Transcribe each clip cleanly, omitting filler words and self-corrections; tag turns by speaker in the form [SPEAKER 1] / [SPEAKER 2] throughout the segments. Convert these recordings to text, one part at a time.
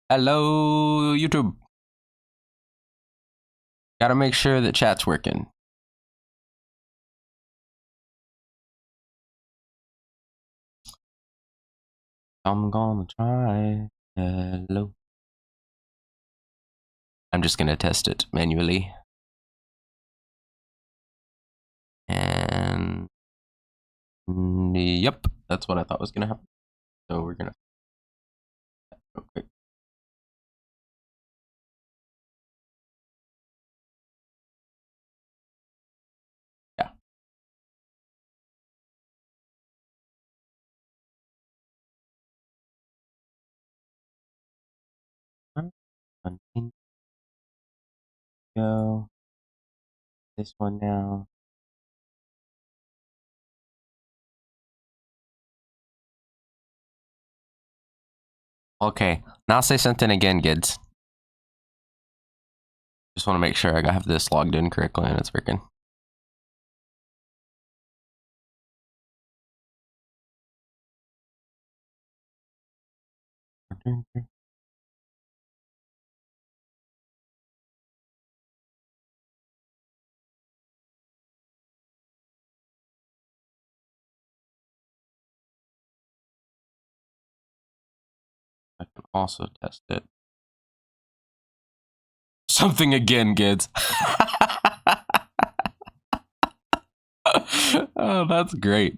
[SPEAKER 1] Hello, YouTube. Gotta make sure that chat's working. I'm gonna try. Hello. I'm just gonna test it manually. And yep, that's what I thought was gonna happen. So we're gonna real quick. Yeah. Go. This one now. Okay, now say something again, kids. Just want to make sure I have this logged in correctly and it's working. I can also test it. Something again, kids. Oh, that's great.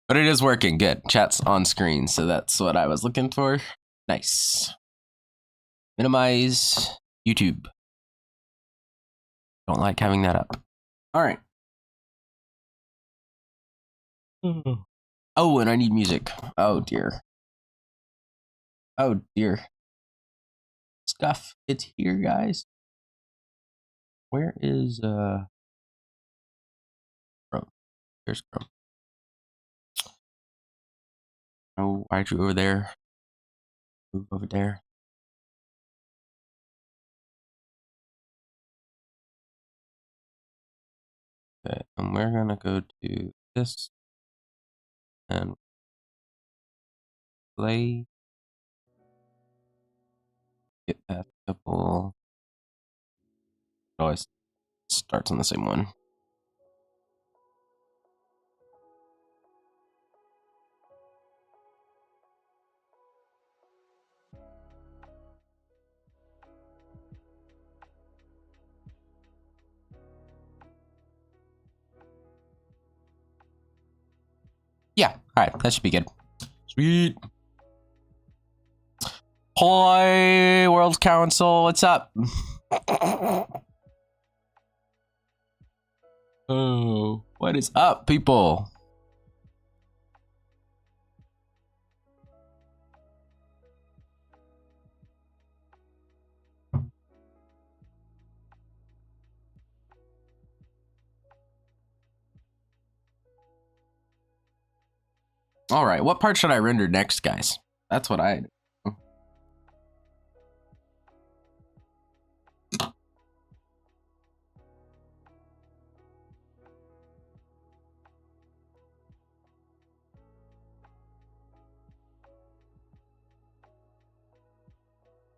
[SPEAKER 1] But it is working. Good. Chat's on screen, so that's what I was looking for. Nice. Minimize YouTube. Don't like having that up. All right. Oh, and I need music. Oh, dear. Oh, dear. Stuff. It's here, guys. Where is, Chrome? Here's Chrome. Oh, why'd you over there? Move over there. Okay, and we're gonna go to this and play. Get that couple. It always starts on the same one. Yeah, all right, that should be good. Sweet. Hi, World Council, what's up? Oh, what is up, people? All right, what part should I render next, guys? That's what I.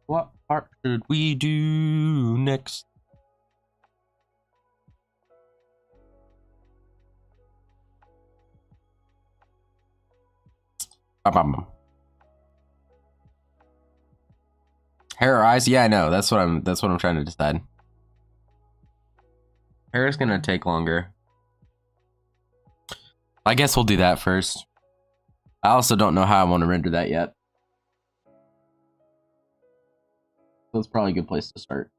[SPEAKER 1] What part should we do next? Hair or eyes? Yeah, I know. That's what I'm trying to decide. Hair is gonna take longer. I guess we'll do that first. I also don't know how I want to render that yet. That's probably a good place to start.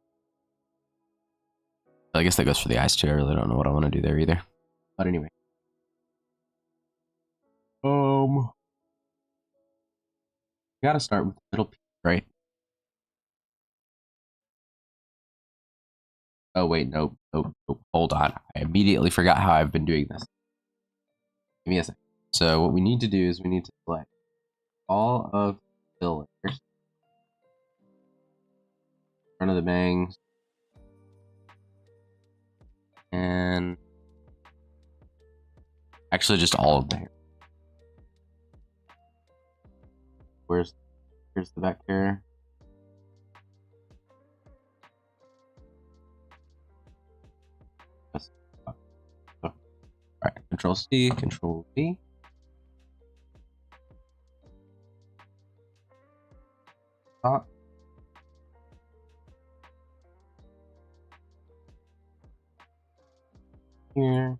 [SPEAKER 1] I guess that goes for the eyes too. I really don't know what I want to do there either. But anyway. Gotta start with the middle piece, right? Oh wait, nope. Hold on. I immediately forgot how I've been doing this. Give me a second. So what we need to do is we need to select all of the fill layers. Front of the bangs. And actually just all of the hair. Here's the back hair. Control C, Control V. Top. Here.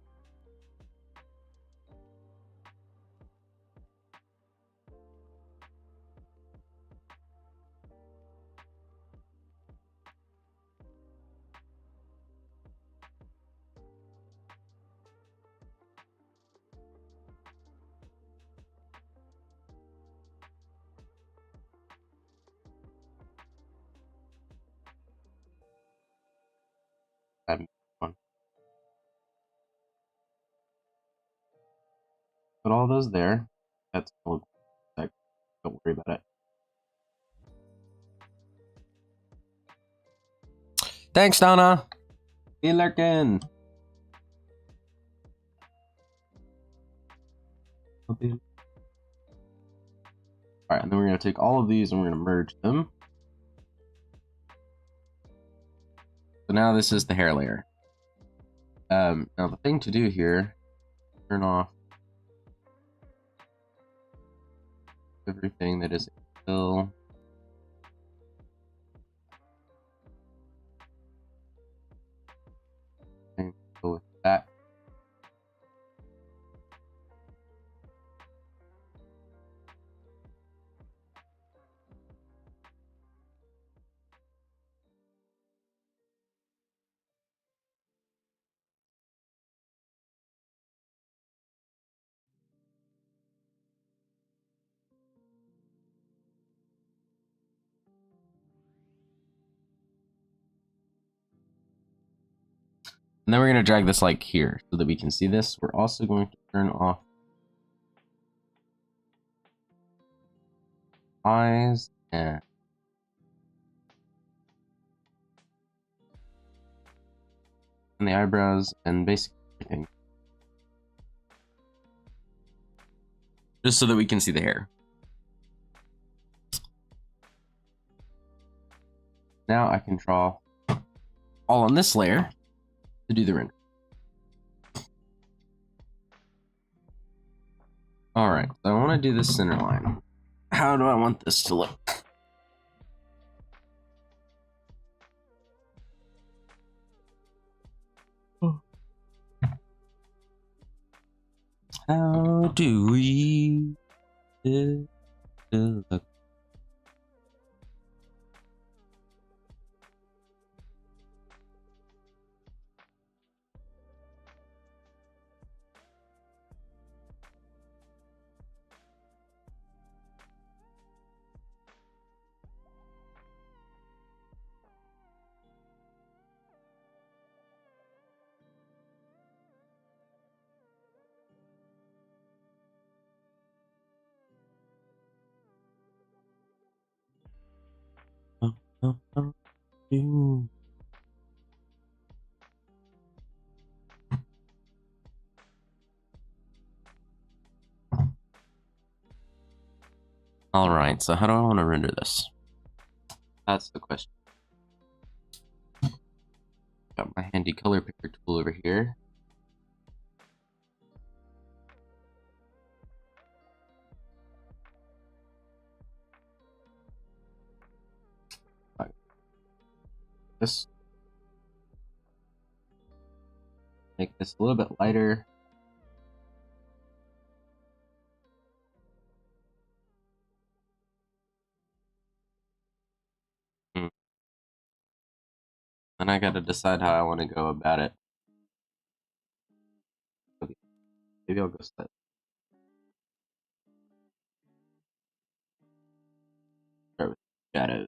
[SPEAKER 1] Add one. Put all those there. That's don't worry about it. Thanks, Donna. Hey, Larkin. Okay. All right, and then we're going to take all of these and we're going to merge them. So now this is the hair layer. Now the thing to do here, turn off everything that is fill. And go with that. And then we're going to drag this like here so that we can see this. We're also going to turn off eyes and the eyebrows and basically everything. Just so that we can see the hair. Now I can draw all on this layer to do the render. All right, so I want to do this center line. How do I want this to look? How do we look? All right, so how do I want to render this? That's the question. Got my handy color picker tool over here. This. Make this a little bit lighter. And I gotta decide how I want to go about it. Okay. Maybe I'll go start. Start with shadows.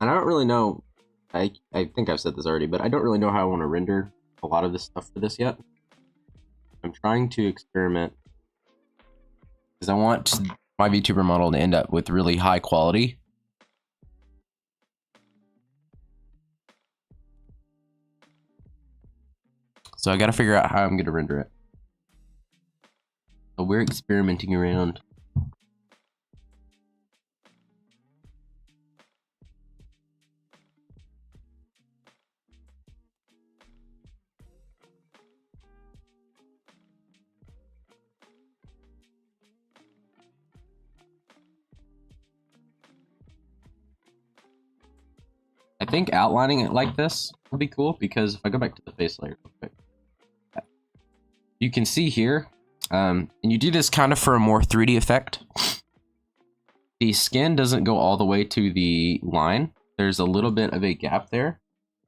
[SPEAKER 1] And I don't really know, I think I've said this already, but I don't really know how I want to render a lot of this stuff for this yet. I'm trying to experiment because I want my VTuber model to end up with really high quality. So I got to figure out how I'm going to render it. So we're experimenting around. I think outlining it like this would be cool because if I go back to the face layer real quick, you can see here, and you do this kind of for a more 3D effect. The skin doesn't go all the way to the line. There's a little bit of a gap there.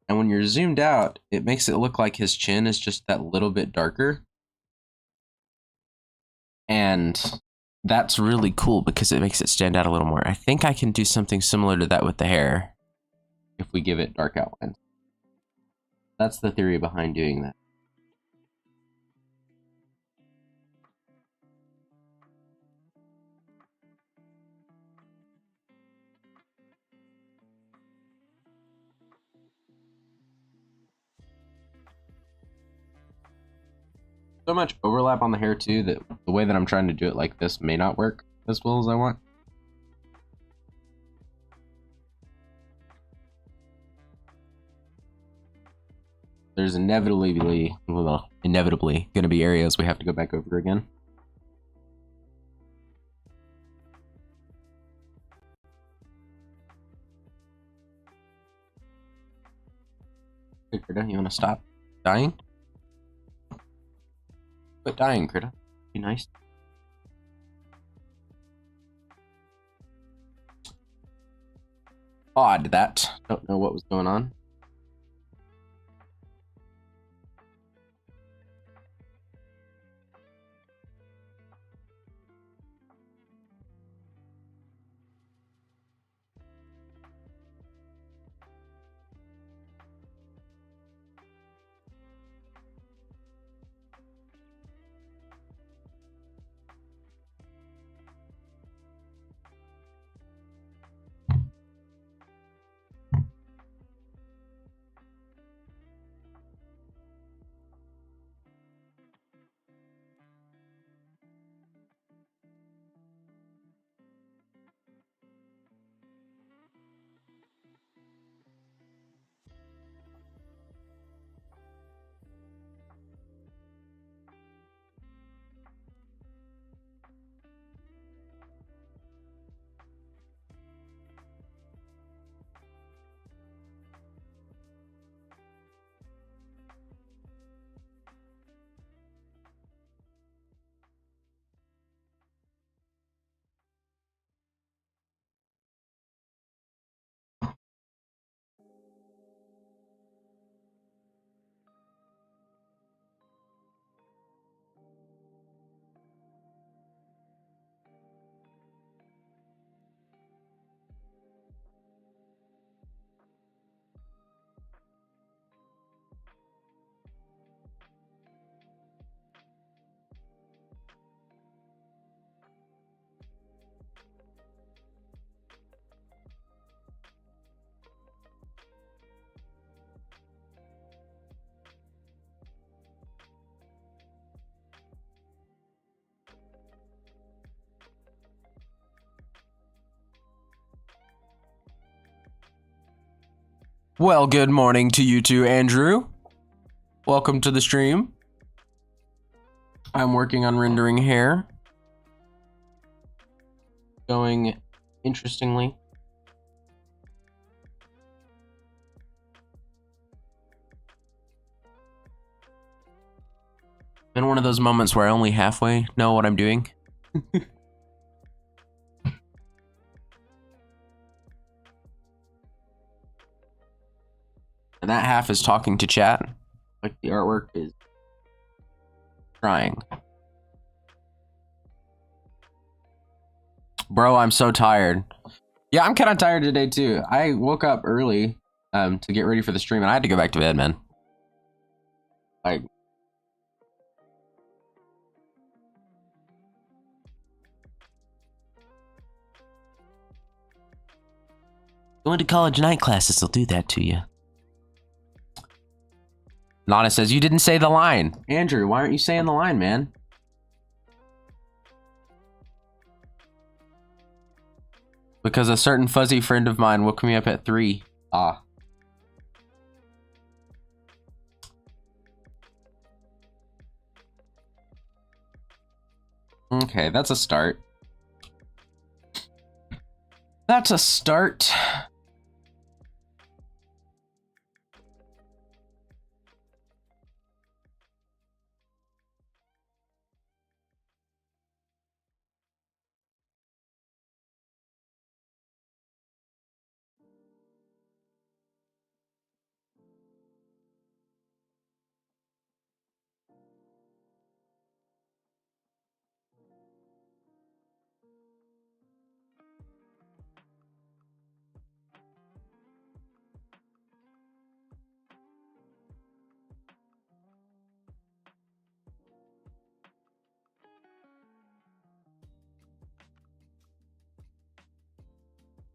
[SPEAKER 1] And when you're zoomed out, it makes it look like his chin is just that little bit darker. And that's really cool because it makes it stand out a little more. I think I can do something similar to that with the hair if we give it dark outlines. That's the theory behind doing that. So much overlap on the hair too that the way that I'm trying to do it like this may not work as well as I want. There's inevitably going to be areas we have to go back over again. Hey, Krita, you want to stop dying? Quit dying, Krita. Be nice. Odd that. Don't know what was going on. Well, good morning to you too, Andrew. Welcome to the stream. I'm working on rendering hair. Going interestingly. Been one of those moments where I only halfway know what I'm doing. And that half is talking to chat. Like the artwork is trying. Bro, I'm so tired. Yeah, I'm kind of tired today too. I woke up early to get ready for the stream, and I had to go back to bed, man. Like, going to college night classes will do that to you. Nana says, you didn't say the line. Andrew, why aren't you saying the line, man? Because a certain fuzzy friend of mine woke me up at 3. Ah. Okay, that's a start. That's a start.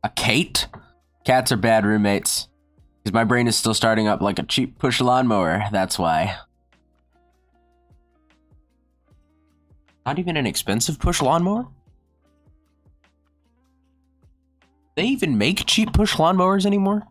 [SPEAKER 1] A Kate? Cats are bad roommates. Because my brain is still starting up like a cheap push lawnmower, that's why. Not even an expensive push lawnmower? They even make cheap push lawnmowers anymore?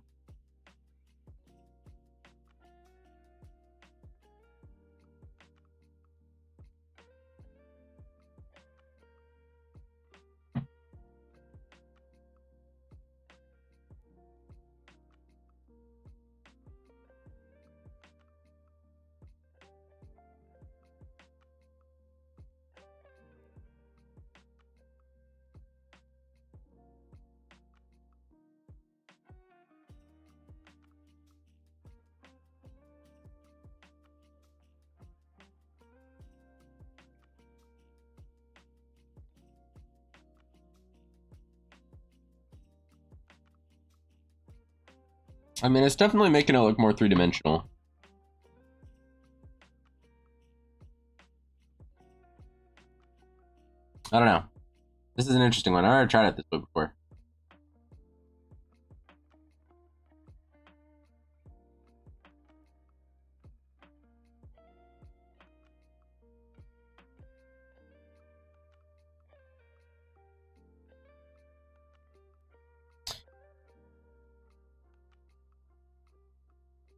[SPEAKER 1] I mean, it's definitely making it look more three-dimensional. I don't know. This is an interesting one. I already tried it this way before.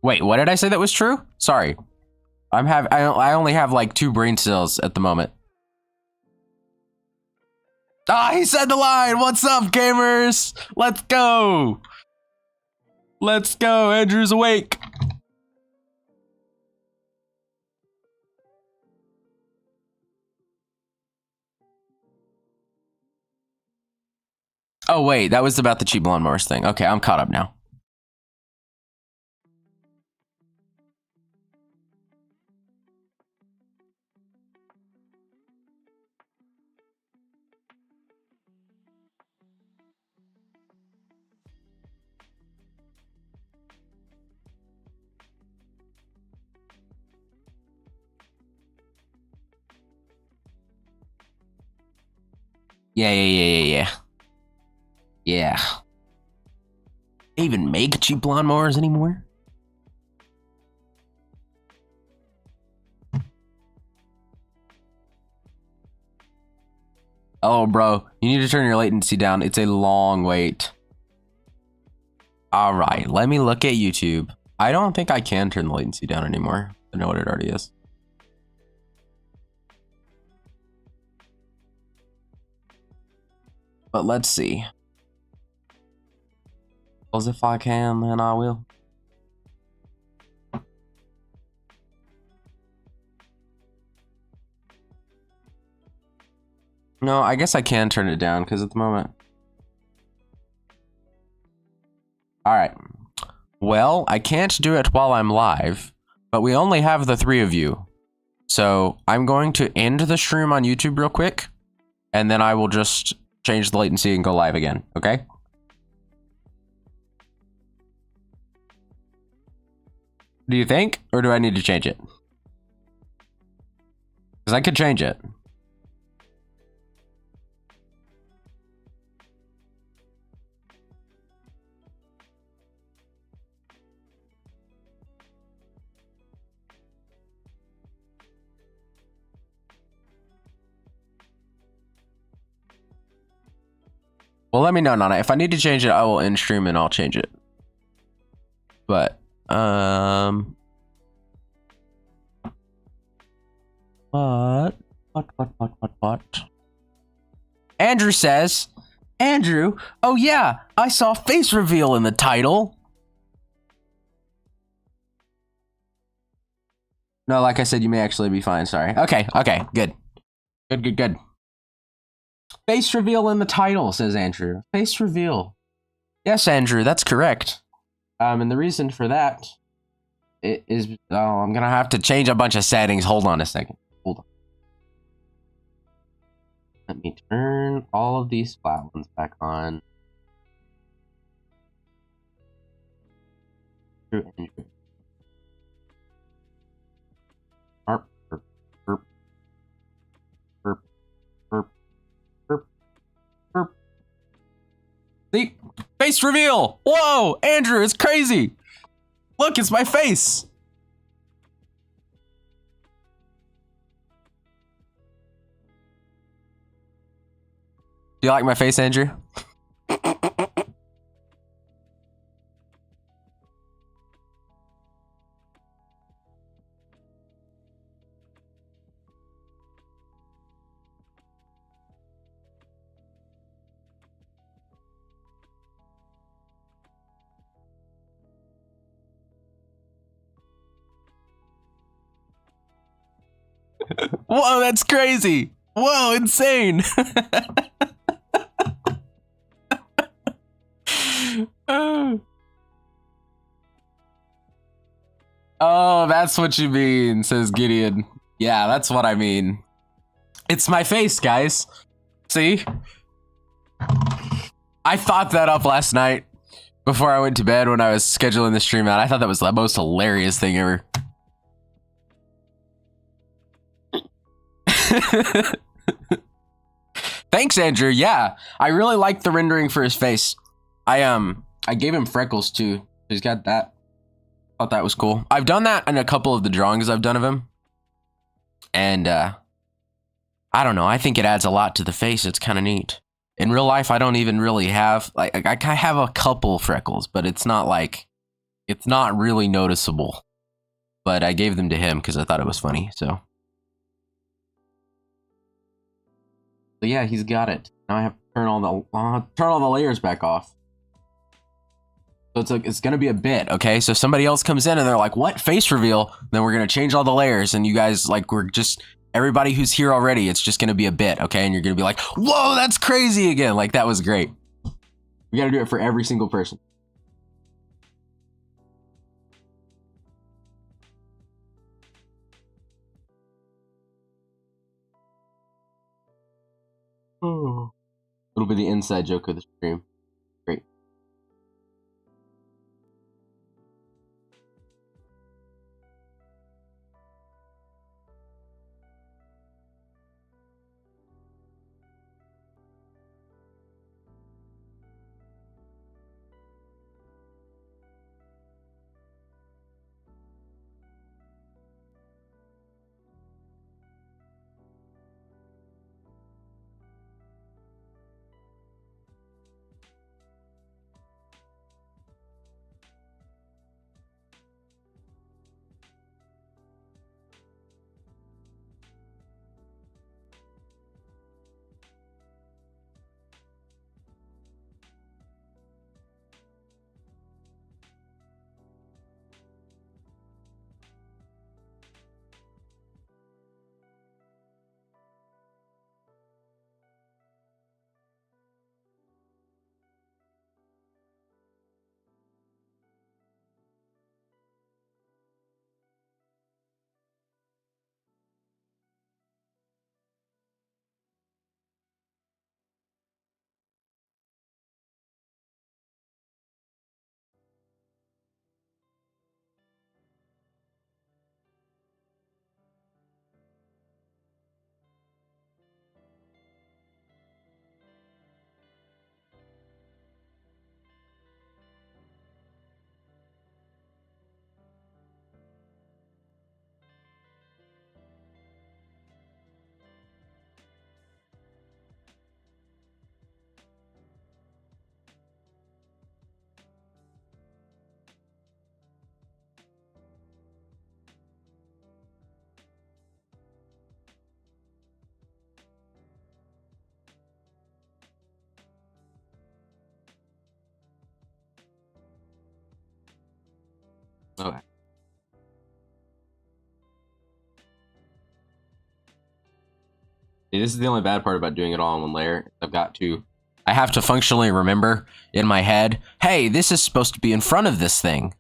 [SPEAKER 1] Wait, what did I say that was true? Sorry. I only have like 2 brain cells at the moment. Ah, he said the line. What's up, gamers? Let's go. Let's go. Andrew's awake. Oh, wait. That was about the cheap lawnmowers thing. Okay, I'm caught up now. Yeah. They even make cheap lawnmowers anymore? Oh, bro, you need to turn your latency down. It's a long wait. All right, let me look at YouTube. I don't think I can turn the latency down anymore. I know what it already is. But let's see. Well, if I can, then I will. No, I guess I can turn it down because at the moment. All right. Well, I can't do it while I'm live, but we only have the 3 of you. So I'm going to end the stream on YouTube real quick, and then I will just change the latency and go live again, okay? Do you think? Or do I need to change it? Because I could change it. Well, let me know, Nana. If I need to change it, I will end stream and I'll change it. But, what? Andrew says, Andrew, oh yeah, I saw face reveal in the title. No, like I said, you may actually be fine. Sorry. Okay, good. Good. Face reveal in the title, says Andrew. Face reveal. Yes, Andrew, that's correct. And the reason for that is, I'm gonna have to change a bunch of settings. Hold on a second. Hold on. Let me turn all of these flat ones back on. Andrew. See? Face reveal! Whoa! Andrew, it's crazy! Look, it's my face! Do you like my face, Andrew? Whoa, that's crazy! Whoa, insane! Oh, that's what you mean, says Gideon. Yeah, that's what I mean. It's my face, guys. See? I thought that up last night before I went to bed when I was scheduling the stream out. I thought that was the most hilarious thing ever. Thanks, Andrew. Yeah, I really like the rendering for his face. I gave him freckles too. He's got that. Thought that was cool. I've done that in a couple of the drawings I've done of him. And I don't know. I think it adds a lot to the face. It's kind of neat. In real life, I don't even really have, like, I have a couple freckles, but it's not like, it's not really noticeable. But I gave them to him because I thought it was funny, so. But yeah, he's got it. Now I have to turn all the layers back off. So it's gonna be a bit, okay? So somebody else comes in and they're like, what? Face reveal? Then we're gonna change all the layers and you guys, like, we're just, everybody who's here already, it's just gonna be a bit, okay? And you're gonna be like, whoa, that's crazy again. Like, that was great. We gotta do it for every single person. Oh. It'll be the inside joke of the stream. Great. This is the only bad part about doing it all in one layer. I have to functionally remember in my head, hey, this is supposed to be in front of this thing.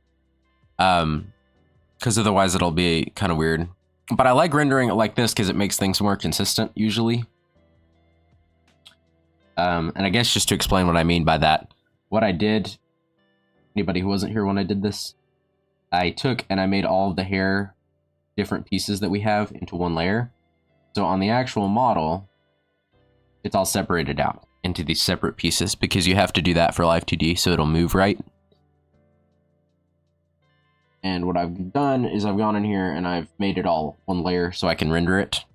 [SPEAKER 1] Because otherwise it'll be kind of weird. But I like rendering it like this because it makes things more consistent usually. And I guess just to explain what I mean by that, what I did, anybody who wasn't here when I did this, I took and I made all of the hair different pieces that we have into one layer. So on the actual model, it's all separated out into these separate pieces because you have to do that for Live 2D so it'll move right. And what I've done is I've gone in here and I've made it all one layer so I can render it.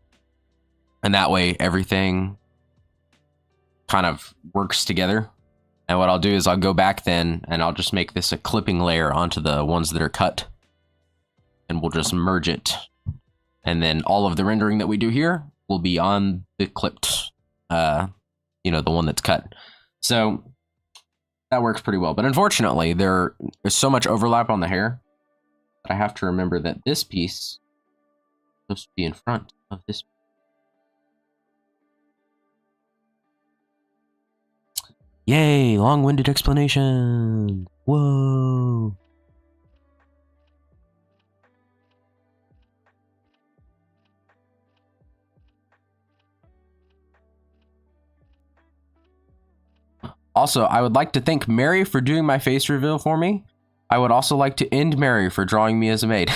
[SPEAKER 1] And that way everything kind of works together. And what I'll do is I'll go back then and I'll just make this a clipping layer onto the ones that are cut. And we'll just merge it. And then all of the rendering that we do here will be on the clipped, you know, the one that's cut. So that works pretty well. But unfortunately, there's so much overlap on the hair that I have to remember that this piece is supposed to be in front of this piece. Yay, long-winded explanation. Whoa. Also, I would like to thank Mary for doing my face reveal for me. I would also like to end Mary for drawing me as a maid.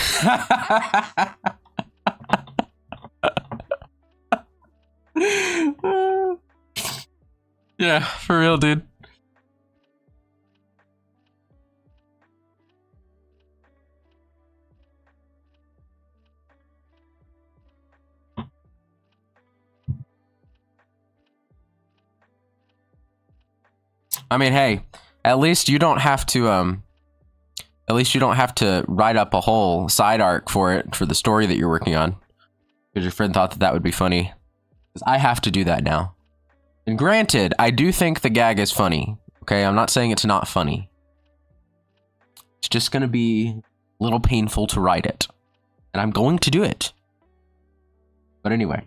[SPEAKER 1] Yeah, for real, dude. I mean, hey, at least you don't have to write up a whole side arc for it for the story that you're working on. Because your friend thought that that would be funny. Because I have to do that now. And granted, I do think the gag is funny. Okay, I'm not saying it's not funny. It's just going to be a little painful to write it. And I'm going to do it. But anyway.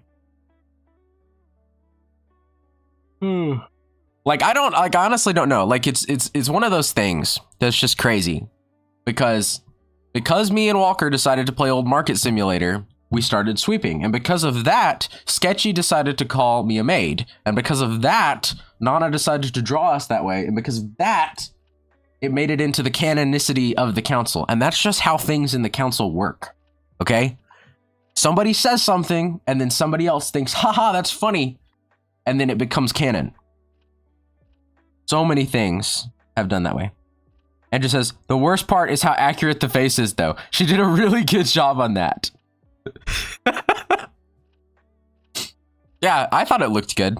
[SPEAKER 1] Like, I honestly don't know. Like, it's one of those things that's just crazy. Because me and Walker decided to play Old Market Simulator, we started sweeping. And because of that, Sketchy decided to call me a maid. And because of that, Nana decided to draw us that way. And because of that, it made it into the canonicity of the council. And that's just how things in the council work. Okay? Somebody says something, and then somebody else thinks, haha, that's funny. And then it becomes canon. So many things have done that way. Andrew says, the worst part is how accurate the face is, though. She did a really good job on that. Yeah, I thought it looked good.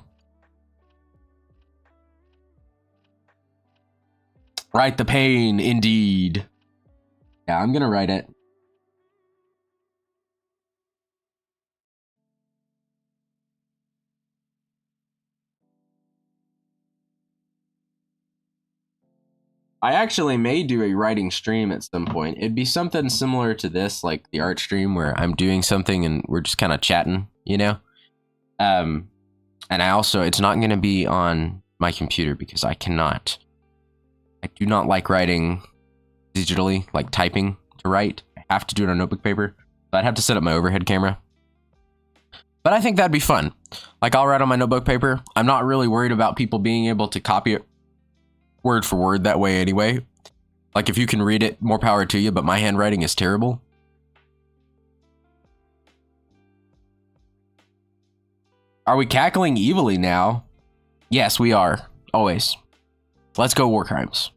[SPEAKER 1] Write the pain, indeed. Yeah, I'm gonna write it. I actually may do a writing stream at some point. It'd be something similar to this, like the art stream where I'm doing something and we're just kind of chatting, you know? And I also, it's not going to be on my computer because I do not like writing digitally, like typing to write. I have to do it on notebook paper. So I'd have to set up my overhead camera. But I think that'd be fun. Like, I'll write on my notebook paper. I'm not really worried about people being able to copy it word for word that way anyway. Like, if you can read it, more power to you, but my handwriting is terrible. Are we cackling evilly now? Yes, we are. Always. Let's go, war crimes.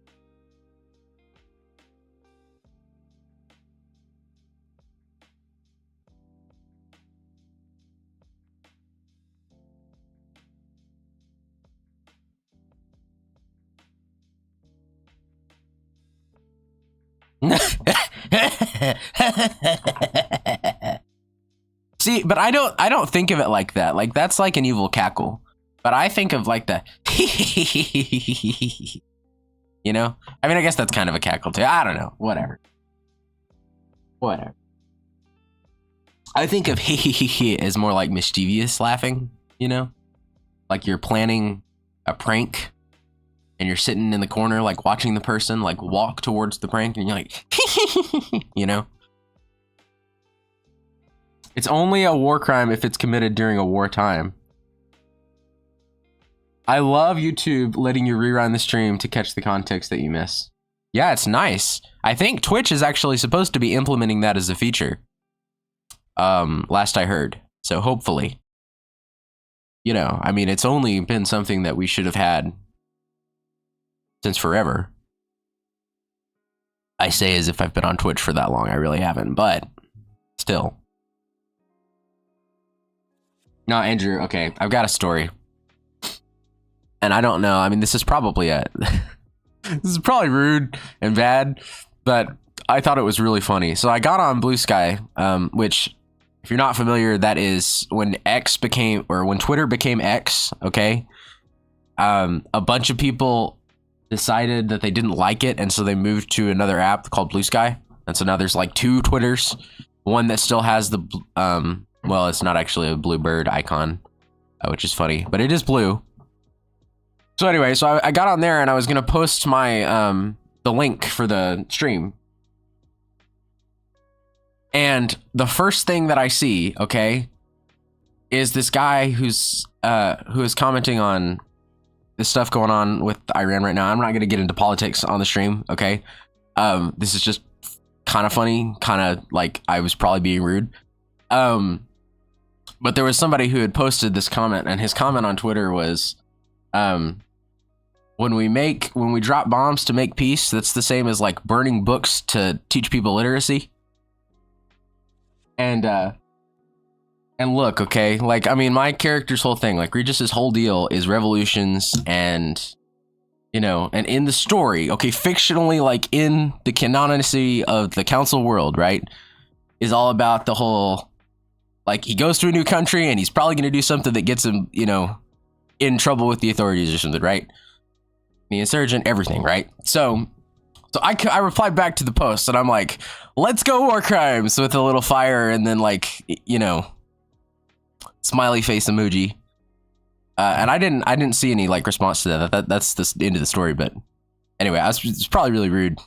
[SPEAKER 1] See, but I don't think of it like that. Like, that's like an evil cackle. But I think of like the you know? I mean, I guess that's kind of a cackle too. I don't know. Whatever. I think of as more like mischievous laughing. you know, like you're planning a prank and you're sitting in the corner, like watching the person like walk towards the prank and you're like, you know, it's only a war crime if it's committed during a wartime. I love YouTube letting you rerun the stream to catch the context that you miss. Yeah, it's nice. I think Twitch is actually supposed to be implementing that as a feature. Last I heard. So hopefully, you know, I mean, it's only been something that we should have had since forever. I say as if I've been on Twitch for that long. I really haven't, but still. No, Andrew, okay, I've got a story. And I don't know, I mean, this is probably this is probably rude and bad, but I thought it was really funny. So I got on Blue Sky, which, if you're not familiar, that is when when Twitter became X, okay? A bunch of people decided that they didn't like it, and so they moved to another app called Blue Sky. And so now there's like 2 Twitters. One that still has the, well, it's not actually a blue bird icon, which is funny, but it is blue. So anyway, so I got on there and I was gonna post my the link for the stream. And the first thing that I see, okay, is this guy who is commenting on this stuff going on with Iran right now. I'm not gonna get into politics on the stream, okay? This is just kind of funny, kind of like I was probably being rude. But there was somebody who had posted this comment, and his comment on Twitter was, when we drop bombs to make peace, that's the same as like burning books to teach people literacy. And look, okay, like, I mean, my character's whole thing, like Regis's whole deal is revolutions and, you know, and in the story, okay, fictionally, like in the canonicity of the council world, right, is all about the whole, like, he goes to a new country and he's probably going to do something that gets him, you know, in trouble with the authorities or something, right? The insurgent, everything, right? So I replied back to the post and I'm like, let's go war crimes, with a little fire and then, like, you know, smiley face emoji. And I didn't see any like response to that. That's the end of the story. But anyway, it's probably really rude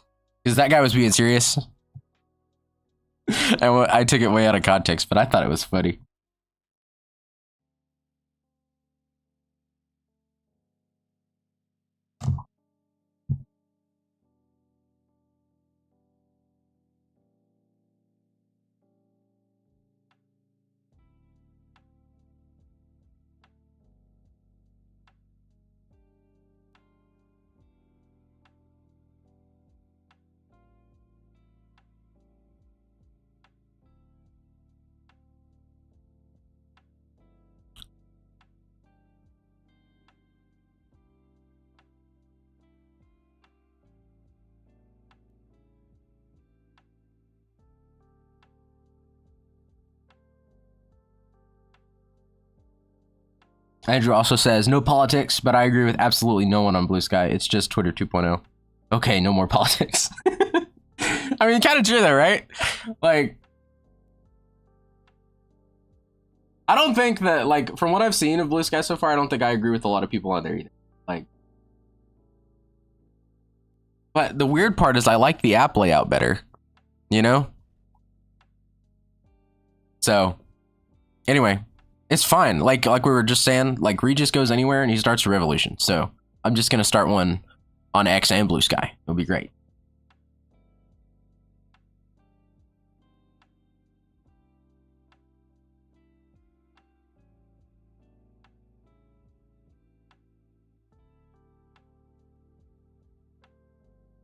[SPEAKER 1] because that guy was being serious. And I took it way out of context, but I thought it was funny. Andrew also says, no politics, but I agree with absolutely no one on Blue Sky. It's just Twitter 2.0. Okay, no more politics. I mean, kind of true though, right? Like, I don't think that, like, from what I've seen of Blue Sky so far, I don't think I agree with a lot of people on there either. Like, but the weird part is I like the app layout better, you know? So, anyway, it's fine. Like we were just saying, like, Regis goes anywhere and he starts a revolution. So, I'm just going to start one on X and Blue Sky. It'll be great.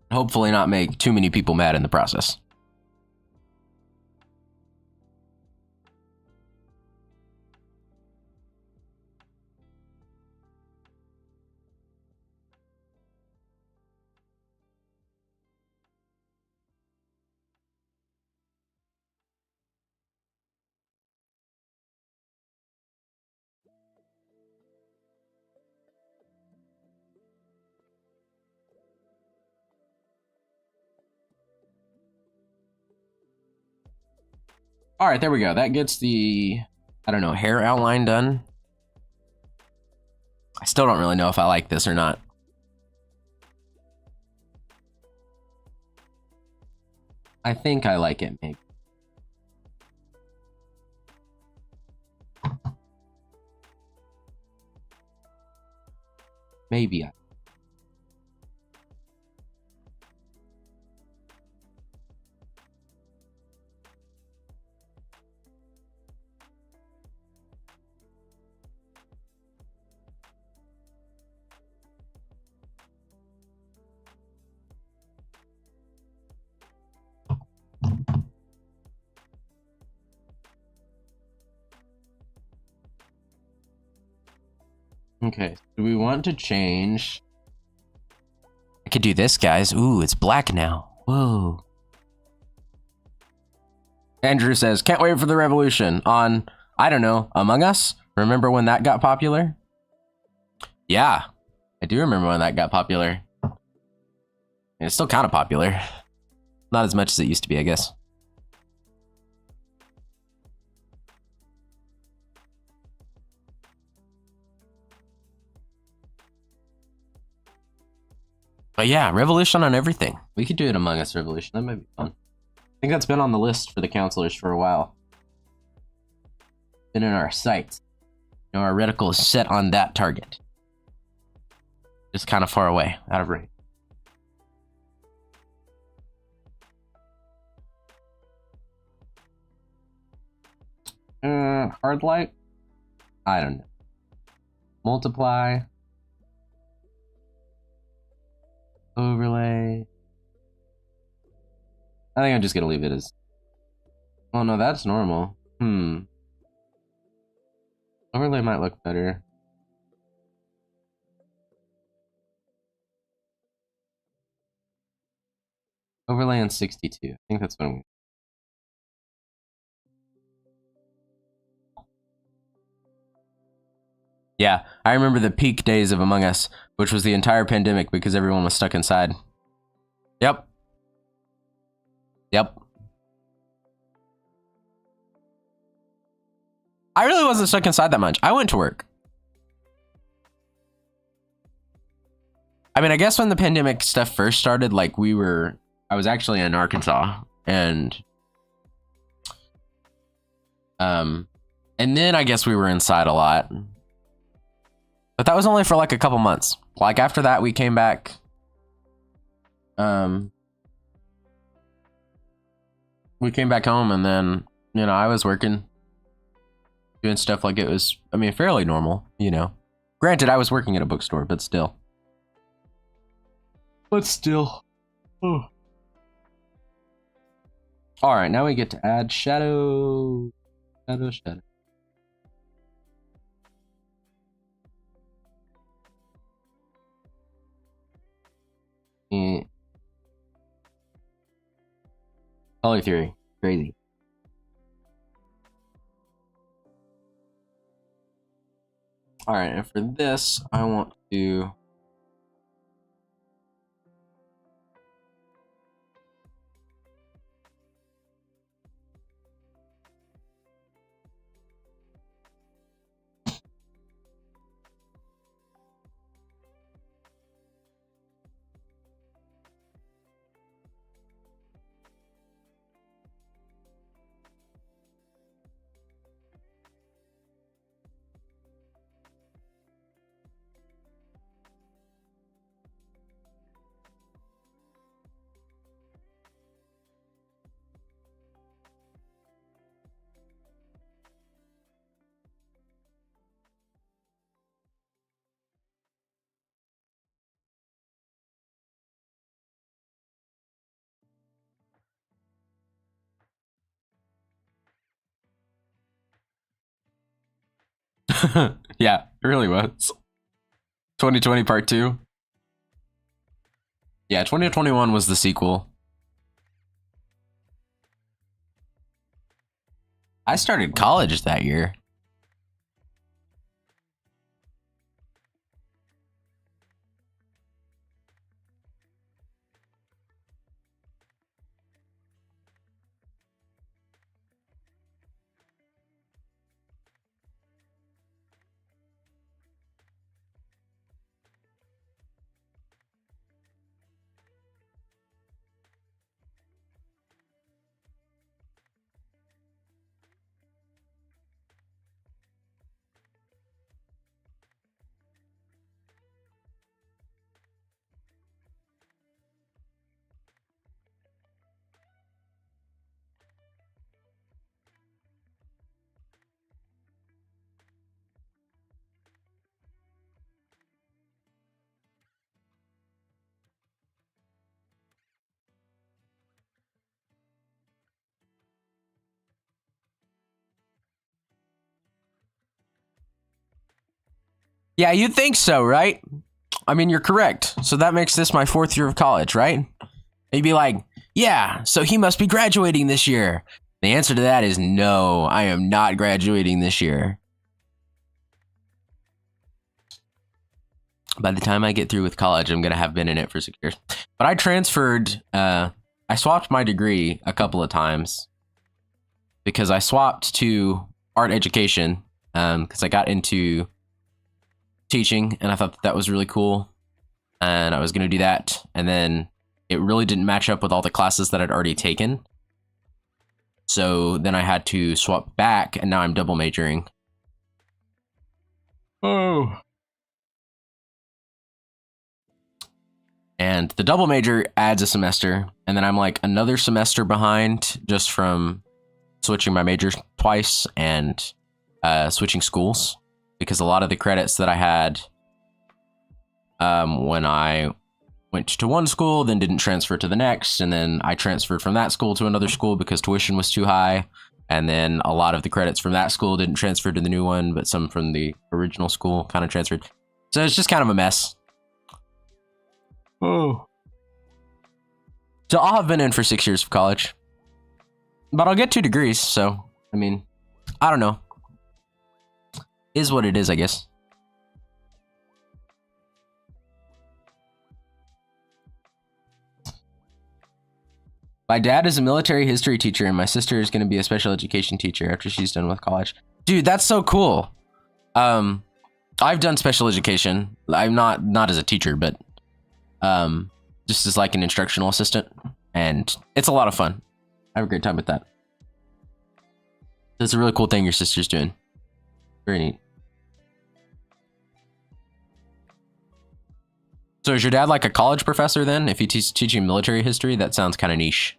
[SPEAKER 1] Hopefully not make too many people mad in the process. All right, there we go. That gets the, I don't know, hair outline done. I still don't really know if I like this or not. I think I like it, maybe. Maybe I. Okay, do we want to change? I could do this, guys. Ooh, it's black now. Whoa. Andrew says, can't wait for the revolution on, I don't know, Among Us? Remember when that got popular? Yeah, I do remember when that got popular. It's still kind of popular. Not as much as it used to be, I guess. But yeah, revolution on everything. We could do it Among Us revolution. That might be fun. I think that's been on the list for the counselors for a while. Been in our sights. You know, our reticle is set on that target. Just kind of far away, out of range. Hard light? I don't know. Multiply. Overlay. I think I'm just gonna leave it as. Oh no, that's normal. Overlay might look better. Overlay on 62. I think that's what I'm. Yeah, I remember the peak days of Among Us, which was the entire pandemic because everyone was stuck inside. Yep. Yep. I really wasn't stuck inside that much. I went to work. I mean, I guess when the pandemic stuff first started, like I was actually in Arkansas, and then I guess we were inside a lot. But that was only for like a couple months. Like after that, we came back. We came back home, and then, you know, I was working, doing stuff like it was, I mean, fairly normal, you know. Granted, I was working at a bookstore, but still. Oh. All right, now we get to add shadow. Shadow. Color theory, crazy. All right, and for this, I want to. Yeah, it really was. 2020 part 2. Yeah, 2021 was the sequel. I started college that year. Yeah, you'd think so, right? I mean, you're correct. So that makes this my 4th year of college, right? And you'd be like, yeah, so he must be graduating this year. The answer to that is no, I am not graduating this year. By the time I get through with college, I'm going to have been in it for 6 years. But I transferred, I swapped my degree a couple of times because I swapped to art education because I got into teaching and I thought that was really cool. And I was going to do that. And then it really didn't match up with all the classes that I'd already taken. So then I had to swap back and now I'm double majoring. Oh. And the double major adds a semester, and then I'm like another semester behind just from switching my majors twice and switching schools, because a lot of the credits that I had when I went to one school then didn't transfer to the next, and then I transferred from that school to another school because tuition was too high, and then a lot of the credits from that school didn't transfer to the new one, but some from the original school kind of transferred. So it's just kind of a mess. Oh. So I'll have been in for 6 years of college. But I'll get 2 degrees, so, I mean, I don't know. Is what it is, I guess. My dad is a military history teacher, and my sister is going to be a special education teacher after she's done with college. Dude, that's so cool. I've done special education. I'm not as a teacher, but just as like an instructional assistant, and it's a lot of fun. I have a great time with that. That's a really cool thing your sister's doing. Very neat. So is your dad like a college professor then? If he's teaching military history, that sounds kind of niche.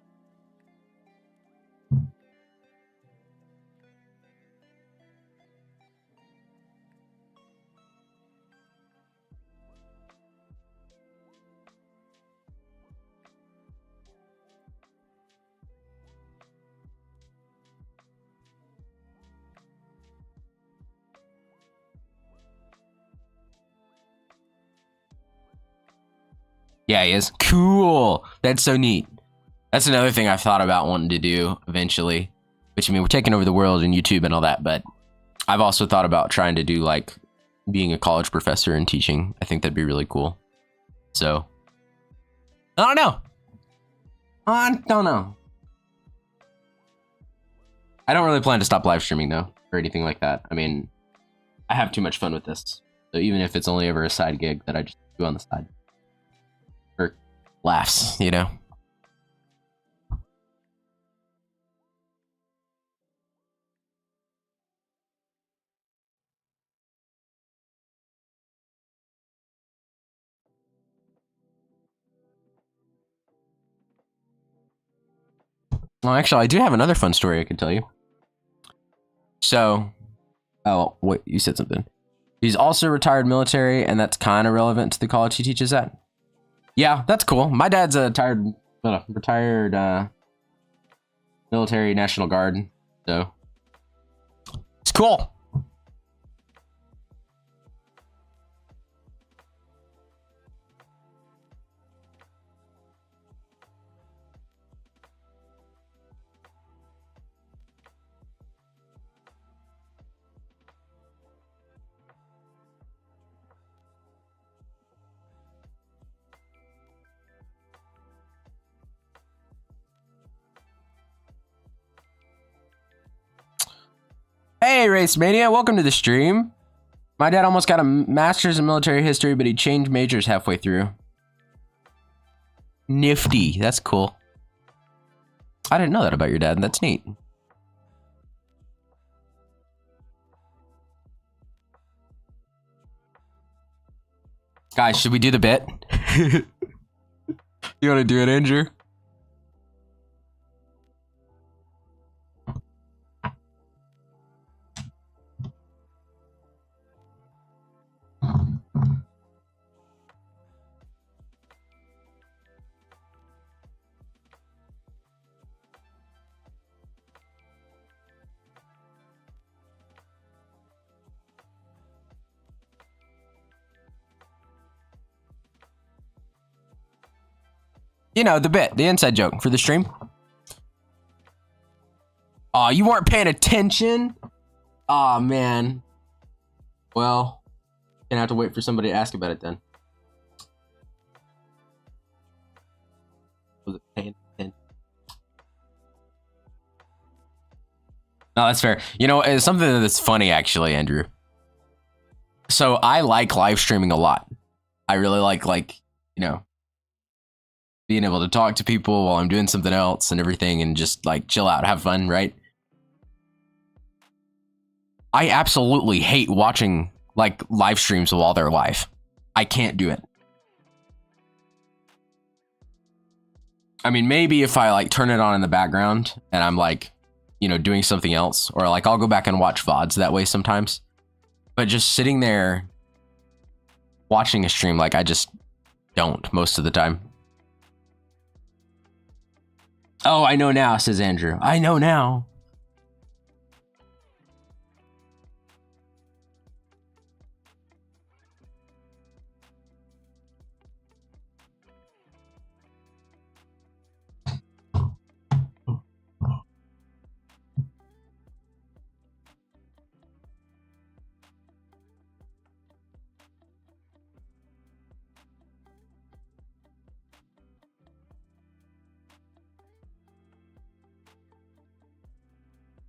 [SPEAKER 1] Yeah, he is. Cool. That's so neat. That's another thing I've thought about wanting to do eventually. Which, I mean, we're taking over the world and YouTube and all that, but I've also thought about trying to do, like, being a college professor and teaching. I think that'd be really cool. So, I don't know. I don't know. I don't really plan to stop live streaming, though, or anything like that. I mean, I have too much fun with this. So even if it's only ever a side gig that I just do on the side. For laughs, you know? Well, actually, I do have another fun story I could tell you. So, oh, wait, you said something. He's also retired military, and that's kind of relevant to the college he teaches at. Yeah, that's cool. My dad's a retired military National Guard, so it's cool. Hey, Race Mania, welcome to the stream. My dad almost got a master's in military history, but he changed majors halfway through. Nifty, that's cool. I didn't know that about your dad, and that's neat. Guys, should we do the bit? You want to do it, Andrew? You know, the bit, the inside joke for the stream. Aw, you weren't paying attention? Aw, man. Well, gonna have to wait for somebody to ask about it then. Was it paying attention? No, that's fair. You know, it's something that's funny, actually, Andrew. So I like live streaming a lot. I really like, you know, being able to talk to people while I'm doing something else and everything and just like chill out, have fun, right? I absolutely hate watching like live streams while they're live. I can't do it. I mean, maybe if I like turn it on in the background and I'm like, you know, doing something else, or like I'll go back and watch VODs that way sometimes. But just sitting there watching a stream, like I just don't most of the time. Oh, I know now, says Andrew. I know now.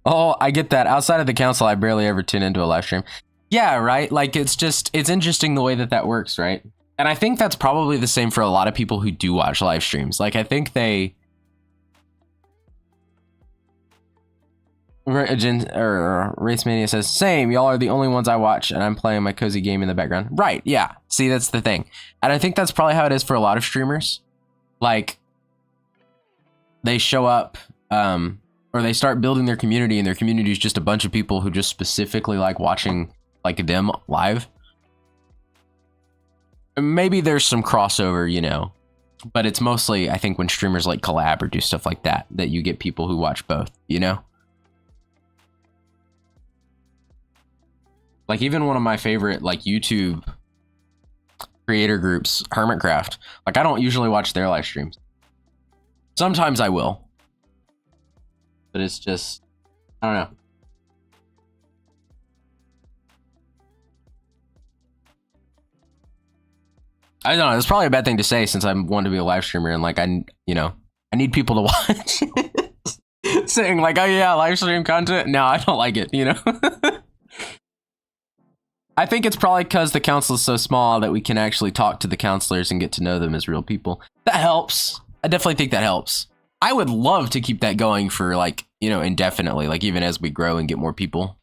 [SPEAKER 1] Oh, I get that. Outside of the council, I barely ever tune into a live stream. Yeah, right? Like, it's interesting the way that works, right? And I think that's probably the same for a lot of people who do watch live streams. Like, I think they... Race Mania says, same, y'all are the only ones I watch, and I'm playing my cozy game in the background. Right, yeah. See, that's the thing. And I think that's probably how it is for a lot of streamers. Like, they show up... or they start building their community, and their community is just a bunch of people who just specifically like watching like them live. Maybe there's some crossover, you know, but it's mostly, I think, when streamers like collab or do stuff like that, that you get people who watch both, you know? Like even one of my favorite like YouTube creator groups, Hermitcraft, like I don't usually watch their live streams. Sometimes I will. But it's just, I don't know. I don't know. It's probably a bad thing to say since I'm one to be a live streamer and like I need people to watch. Saying like, oh yeah, live stream content. No, I don't like it. You know. I think it's probably because the council is so small that we can actually talk to the counselors and get to know them as real people. That helps. I definitely think that helps. I would love to keep that going for like, you know, indefinitely, like even as we grow and get more people.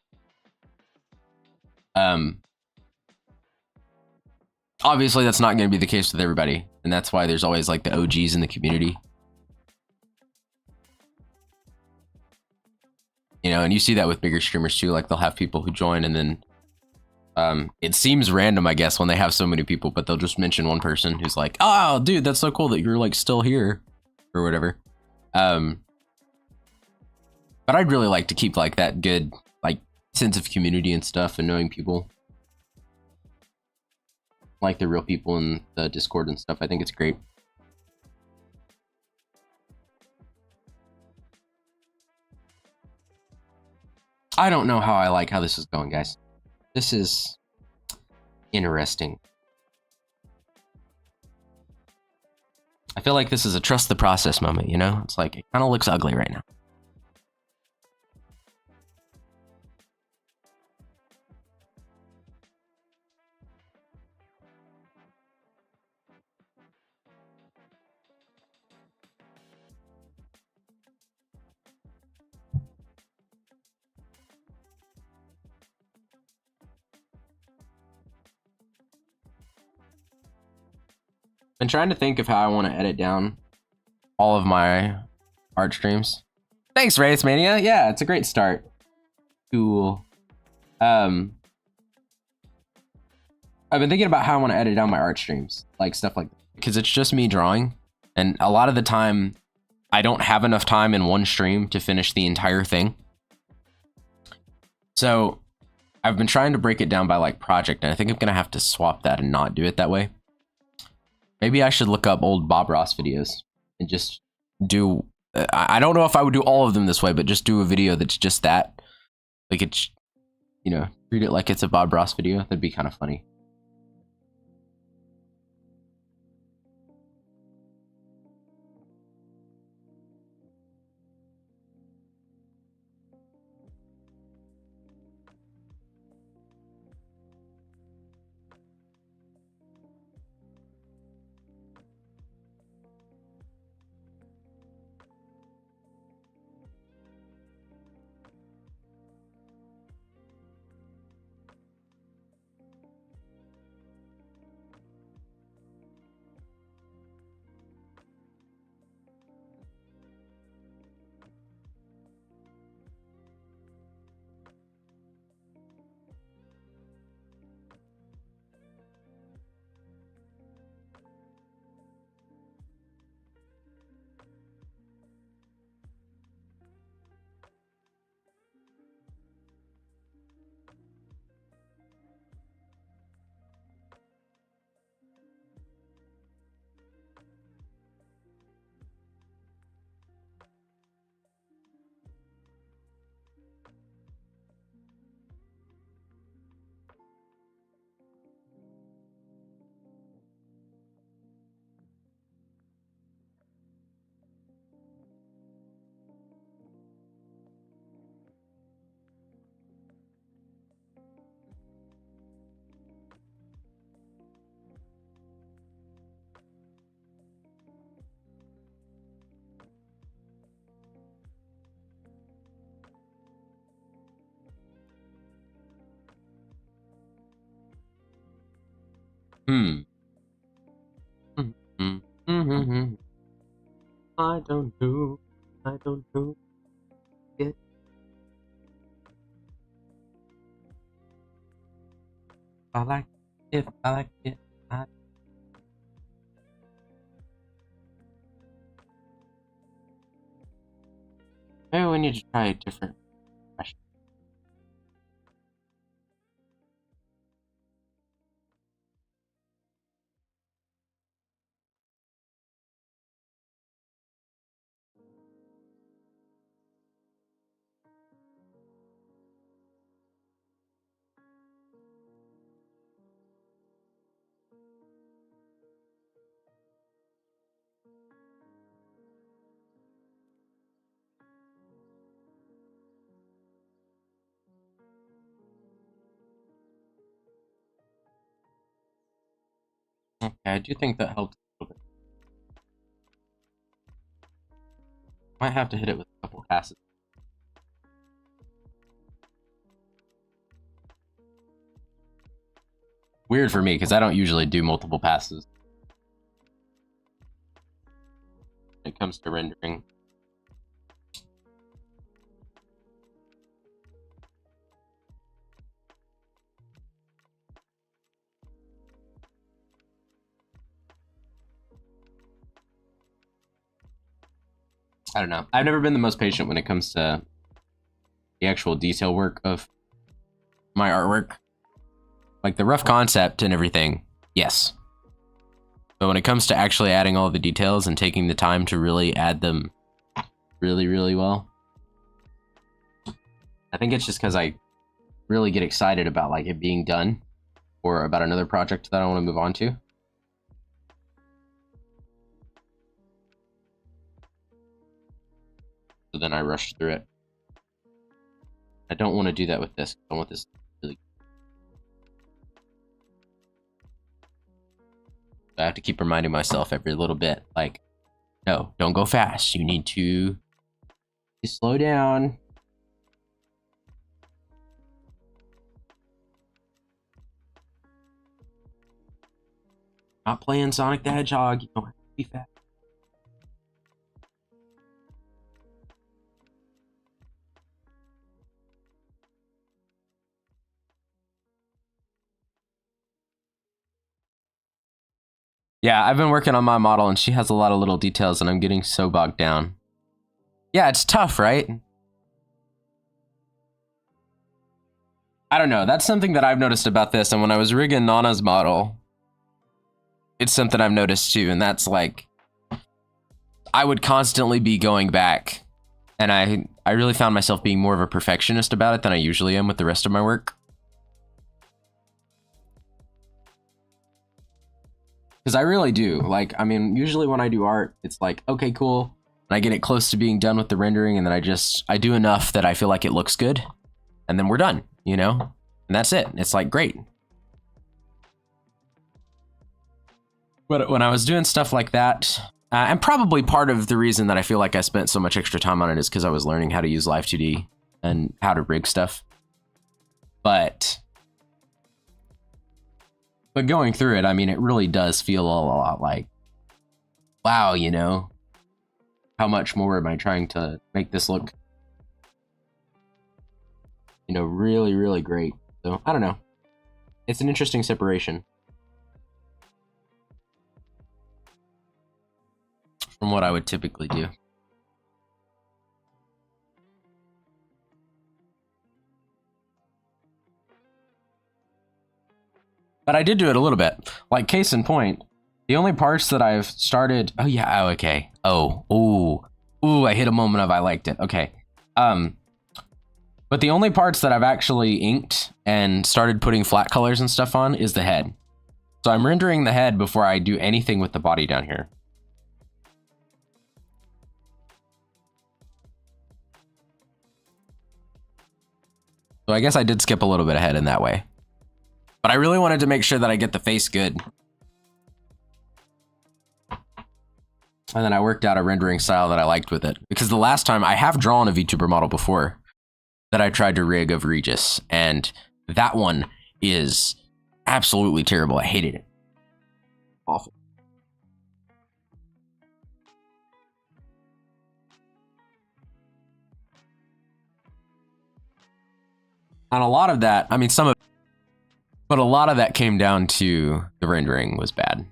[SPEAKER 1] Obviously that's not going to be the case with everybody. And that's why there's always like the OGs in the community. You know, and you see that with bigger streamers too. Like they'll have people who join and then it seems random, I guess, when they have so many people, but they'll just mention one person who's like, oh, dude, that's so cool that you're like still here or whatever. But I'd really like to keep like that good like sense of community and stuff and knowing people. Like the real people in the Discord and stuff. I think it's great. I don't know how I like how this is going, guys. This is interesting. I feel like this is a trust the process moment, you know? It's like, it kind of looks ugly right now. Been trying to think of how I want to edit down all of my art streams. Thanks, Race Mania. Yeah, it's a great start. Cool. I've been thinking about how I want to edit down my art streams, like stuff like that, because it's just me drawing, and a lot of the time, I don't have enough time in one stream to finish the entire thing. So I've been trying to break it down by like project, and I think I'm gonna have to swap that and not do it that way. Maybe I should look up old Bob Ross videos and just do. I don't know if I would do all of them this way, but just do a video that's just that. Like it's, you know, treat it like it's a Bob Ross video. That'd be kind of funny. I don't know. I don't know. It. I like it. I like it. Maybe we need to try a different question. Okay, I do think that helped a little bit. Might have to hit it with a couple passes. Weird for me because I don't usually do multiple passes when it comes to rendering. I don't know. I've never been the most patient when it comes to the actual detail work of my artwork. Like the rough concept and everything, yes. But when it comes to actually adding all the details and taking the time to really add them really, really well, I think it's just because I really get excited about like it being done or about another project that I want to move on to. So then I rush through it. I don't want to do that with this. I want this really. I have to keep reminding myself every little bit, like, no, don't go fast. You need to slow down. Not playing Sonic the Hedgehog. You don't have to be fast. Yeah, I've been working on my model and she has a lot of little details and I'm getting so bogged down. Yeah, it's tough, right? I don't know. That's something that I've noticed about this. And when I was rigging Nana's model, it's something I've noticed too. And that's like, I would constantly be going back, and I really found myself being more of a perfectionist about it than I usually am with the rest of my work. Because I really do. Like, I mean, usually when I do art, it's like, okay, cool. And I get it close to being done with the rendering, and then I do enough that I feel like it looks good, and then we're done, you know? And that's it. It's like, great. But when I was doing stuff like that, and probably part of the reason that I feel like I spent so much extra time on it is because I was learning how to use Live 2D and how to rig stuff. But going through it, I mean, it really does feel a lot like, wow, you know, how much more am I trying to make this look, you know, really, really great. So, I don't know. It's an interesting separation from what I would typically do. But I did do it a little bit. Like, case in point, the only parts that I've started... Oh, yeah. Oh, okay. Oh. Ooh, I hit a moment of I liked it. Okay. But the only parts that I've actually inked and started putting flat colors and stuff on is the head. So I'm rendering the head before I do anything with the body down here. So I guess I did skip a little bit ahead in that way. But I really wanted to make sure that I get the face good. And then I worked out a rendering style that I liked with it. Because the last time, I have drawn a VTuber model before that I tried to rig of Regis. And that one is absolutely terrible. I hated it. Awful. And a lot of that, I mean, but a lot of that came down to the rendering was bad.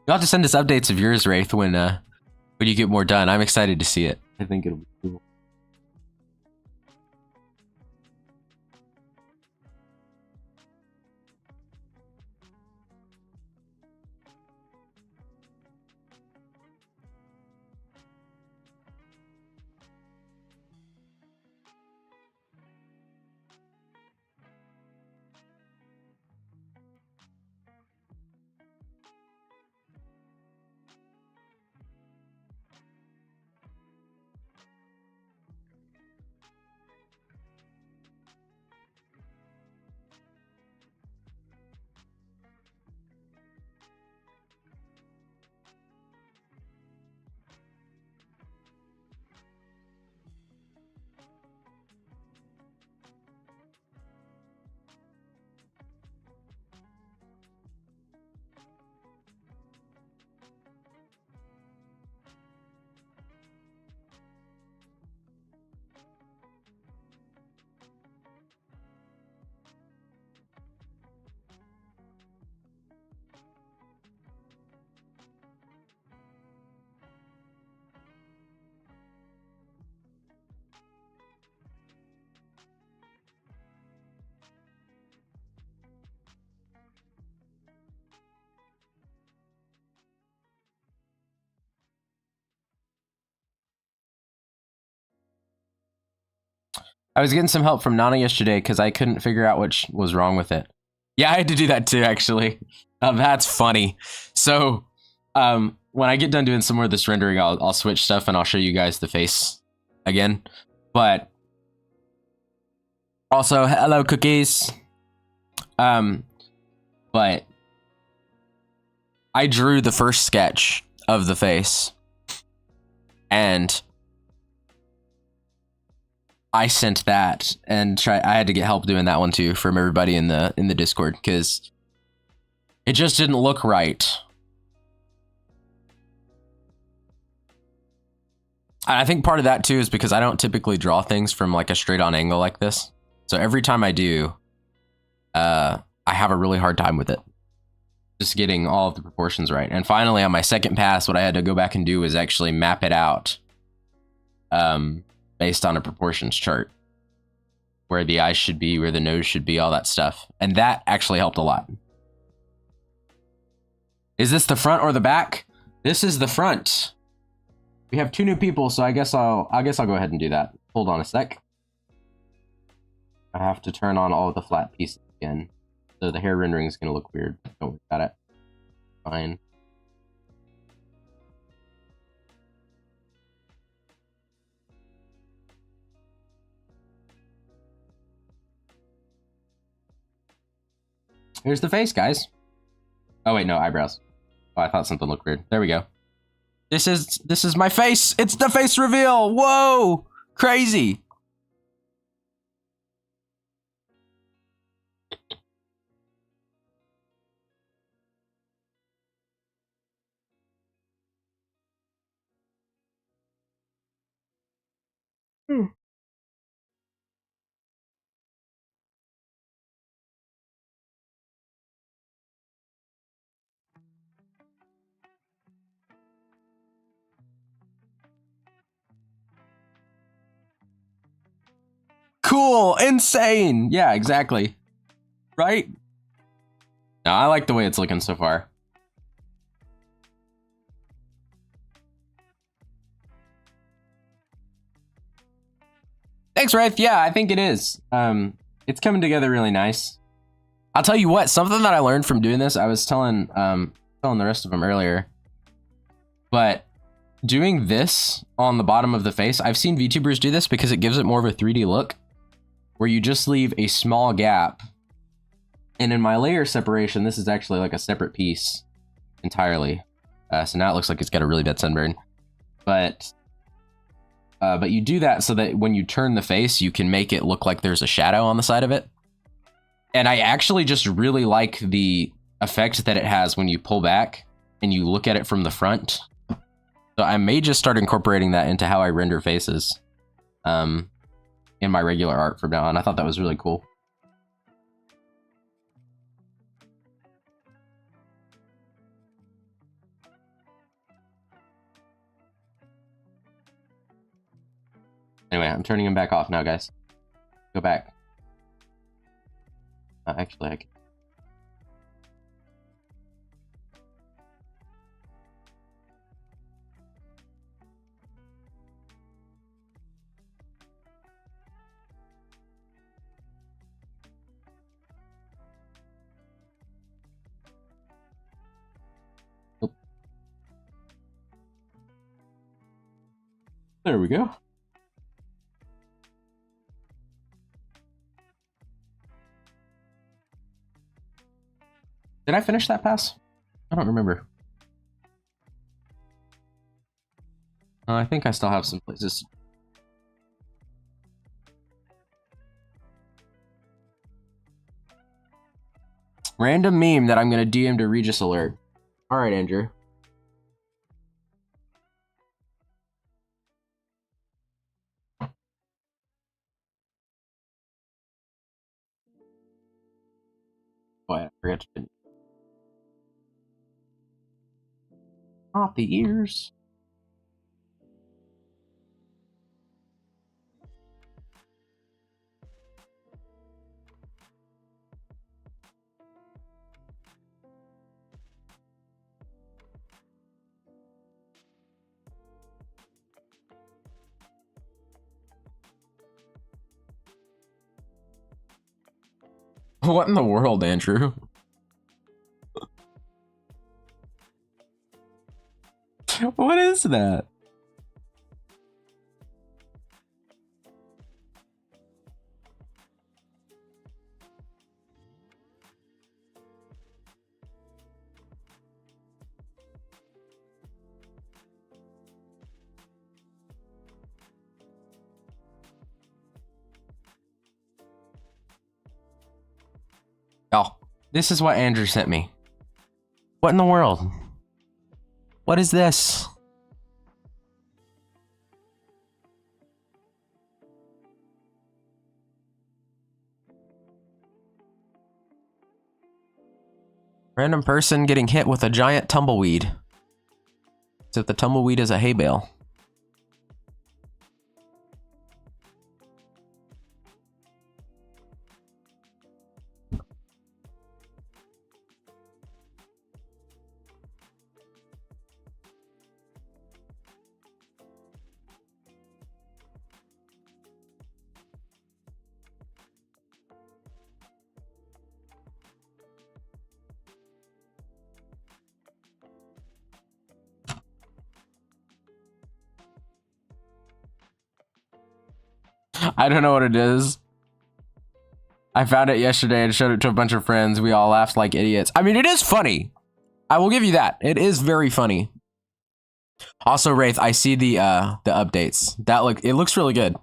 [SPEAKER 1] You'll have to send us updates of yours, Wraith, when you get more done. I'm excited to see it. I think it'll be cool. I was getting some help from Nana yesterday because I couldn't figure out what was wrong with it. Yeah, I had to do that too, actually. That's funny. So, when I get done doing some more of this rendering, I'll switch stuff and I'll show you guys the face again. But also, hello, cookies. But I drew the first sketch of the face, and I sent that, and I had to get help doing that one too from everybody in the Discord because it just didn't look right. I think part of that too is because I don't typically draw things from like a straight on angle like this. So every time I do, I have a really hard time with it. Just getting all of the proportions right. And finally on my second pass, what I had to go back and do was actually map it out based on a proportions chart, where the eyes should be, where the nose should be, all that stuff. And that actually helped a lot. Is this the front or the back? This is the front. We have 2 new people, so I guess I'll go ahead and do that. Hold on a sec. I have to turn on all of the flat pieces again. So the hair rendering is going to look weird. Don't worry about it. Fine. Here's the face, guys. Oh wait, no, eyebrows. Oh, I thought something looked weird. There we go. This is my face. It's the face reveal. Whoa! Crazy. Cool, insane. Yeah, exactly. Right? No, I like the way it's looking so far. Thanks, Wraith. Yeah, I think it is. It's coming together really nice. I'll tell you what, something that I learned from doing this, I was telling the rest of them earlier, but doing this on the bottom of the face, I've seen VTubers do this because it gives it more of a 3D look, where you just leave a small gap. And in my layer separation, this is actually like a separate piece entirely. So now it looks like it's got a really bad sunburn. But you do that so that when you turn the face, you can make it look like there's a shadow on the side of it. And I actually just really like the effect that it has when you pull back and you look at it from the front. So I may just start incorporating that into how I render faces in my regular art from now on. I thought that was really cool. Anyway, I'm turning him back off now, guys. Go back. Actually, I can. Oh. There we go. Did I finish that pass? I don't remember. I think I still have some places. Random meme that I'm going to DM to Regis Alert. All right, Andrew. Boy, I forgot to finish. Not the ears. What in the world, Andrew? What is that? Oh, this is what Andrew sent me. What in the world? What is this? Random person getting hit with a giant tumbleweed. Except the tumbleweed is a hay bale. I don't know what it is. I found it yesterday and showed it to a bunch of friends. We all laughed like idiots. I mean, it is funny. I will give you that. It is very funny. Also, Wraith, I see the updates. It looks really good.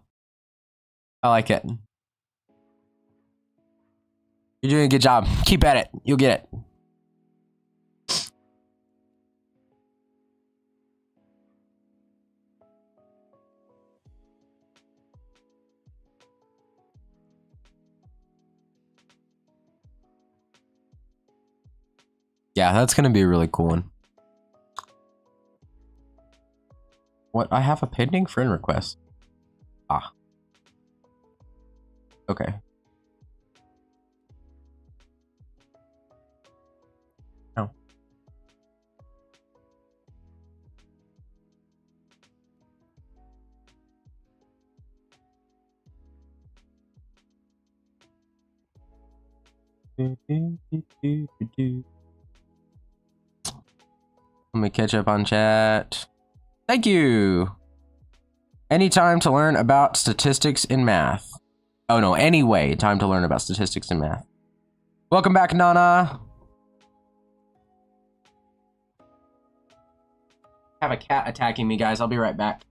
[SPEAKER 1] I like it. You're doing a good job. Keep at it. You'll get it. Yeah, that's gonna be a really cool one. What? I have a pending friend request. Ah. Okay. Oh. Let me catch up on chat. Thank you. Any time to learn about statistics in math. Oh no, anyway, time to learn about statistics in math. Welcome back, Nana. I have a cat attacking me, guys. I'll be right back.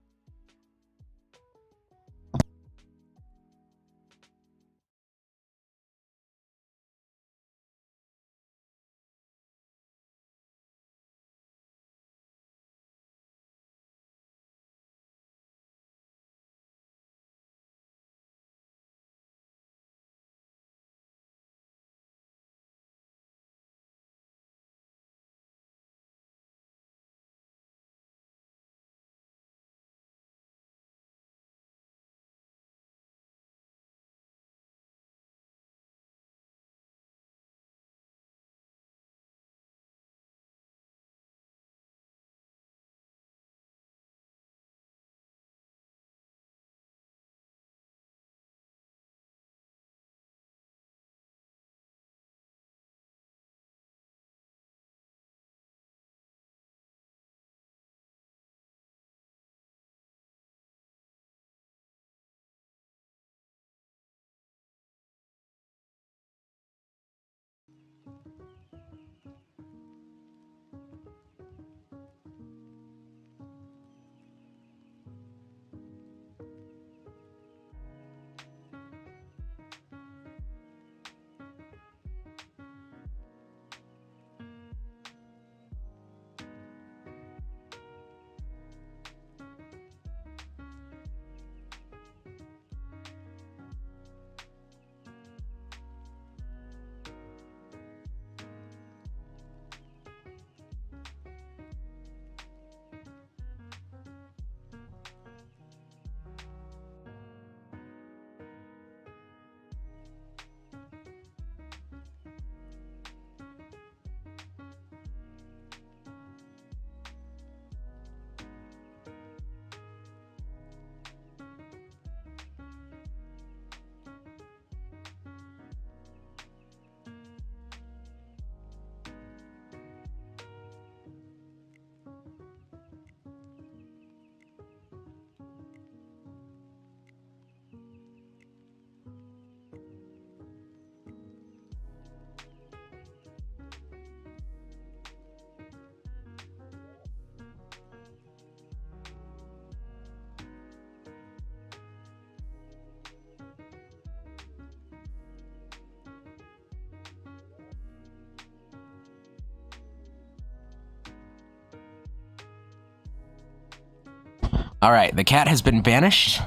[SPEAKER 1] All right, the cat has been banished.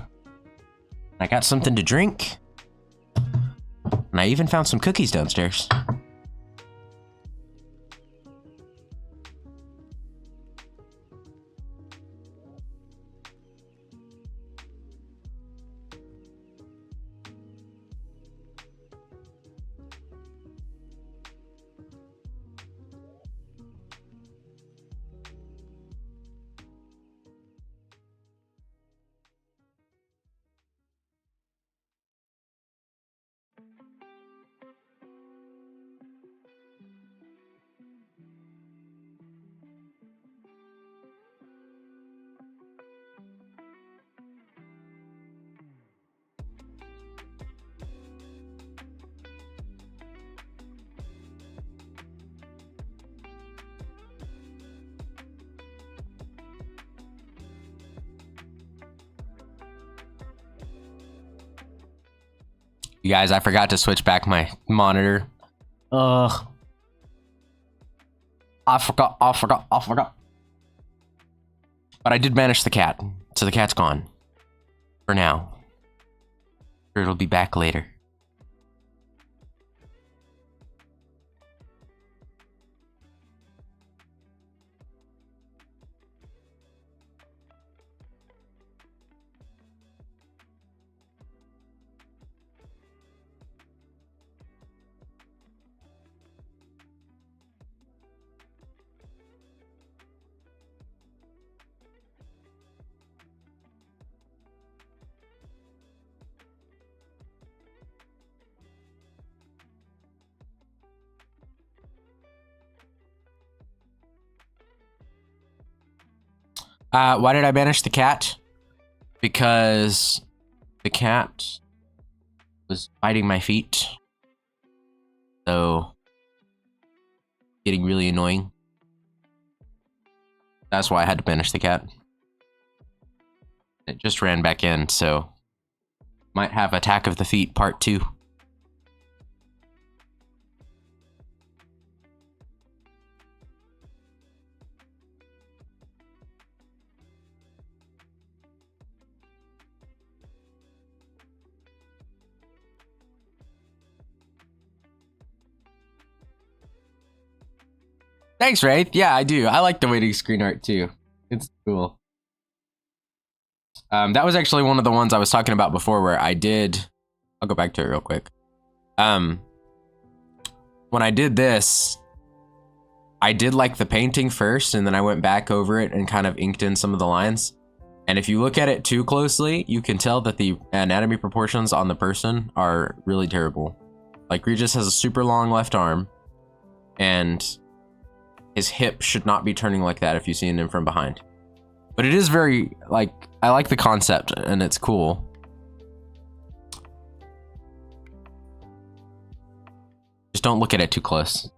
[SPEAKER 1] I got something to drink. And I even found some cookies downstairs. You guys, I forgot to switch back my monitor. Ugh. I forgot. But I did banish the cat, so the cat's gone. For now. Sure, it'll be back later. Why did I banish the cat? Because the cat was biting my feet. So, getting really annoying. That's why I had to banish the cat. It just ran back in, so might have Attack of the Feet Part 2. Thanks, Wraith. Yeah, I do. I like the waiting screen art too. It's cool. That was actually one of the ones I was talking about before where I did... I'll go back to it real quick. When I did this, I did like the painting first, and then I went back over it and kind of inked in some of the lines. And if you look at it too closely, you can tell that the anatomy proportions on the person are really terrible. Like, Regis has a super long left arm, and his hip should not be turning like that if you see him from behind. But it is very, like, I like the concept, and it's cool. Just don't look at it too close.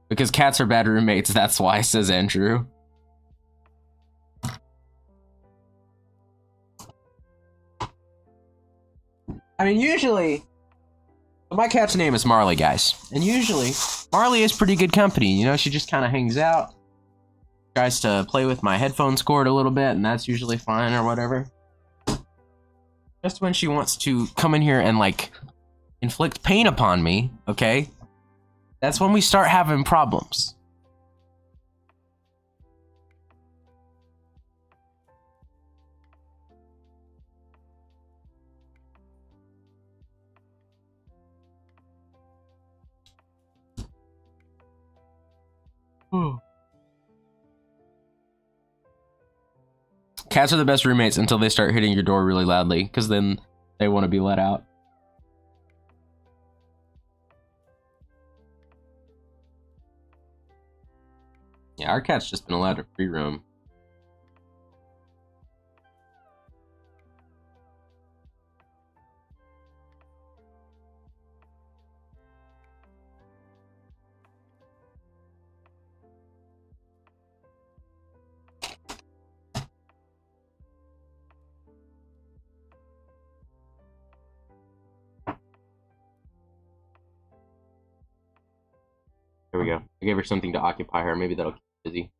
[SPEAKER 1] Because cats are bad roommates, that's why, says Andrew. I mean, usually... My cat's name is Marley, guys. And usually, Marley is pretty good company. You know, she just kind of hangs out. Tries to play with my headphones cord a little bit, and that's usually fine or whatever. Just when she wants to come in here and, like, inflict pain upon me, okay? That's when we start having problems. Cats are the best roommates until they start hitting your door really loudly, because then they want to be let out. Yeah, our cat's just been allowed to free roam. There we go. I gave her something to occupy her. Maybe that'll keep her busy.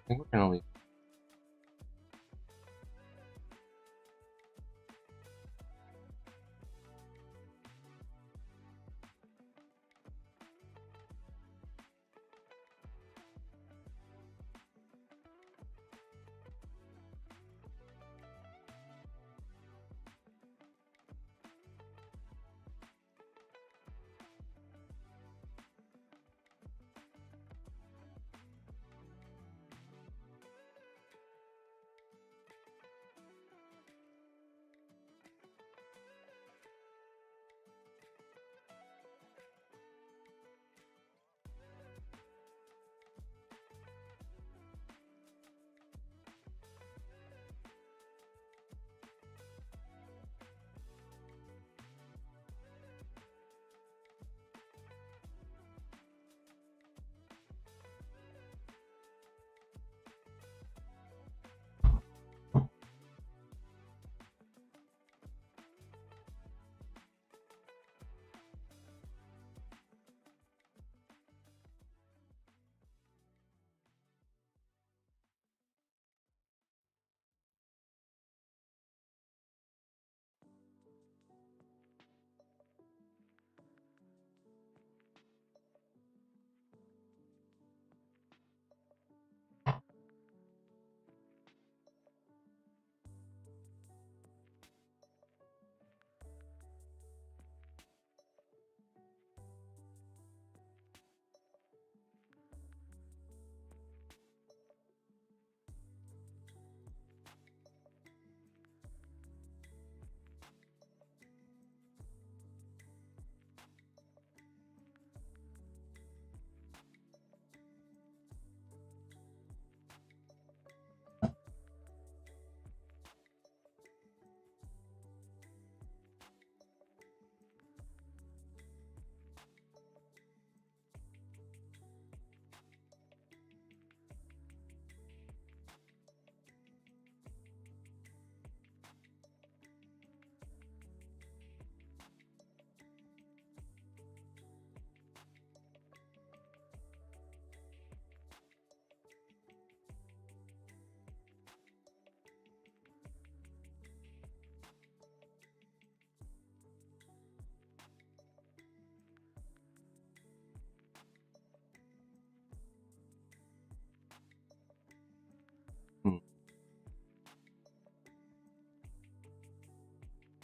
[SPEAKER 1] think we're gonna leave.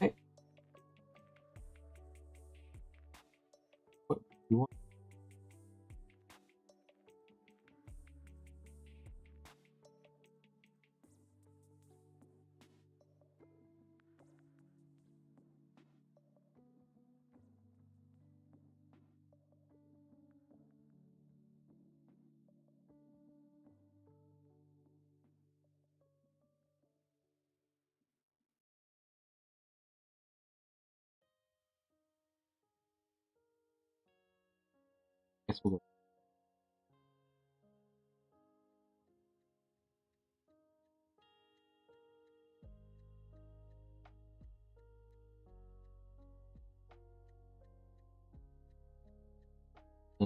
[SPEAKER 1] Hey, what you want? Guess we'll go.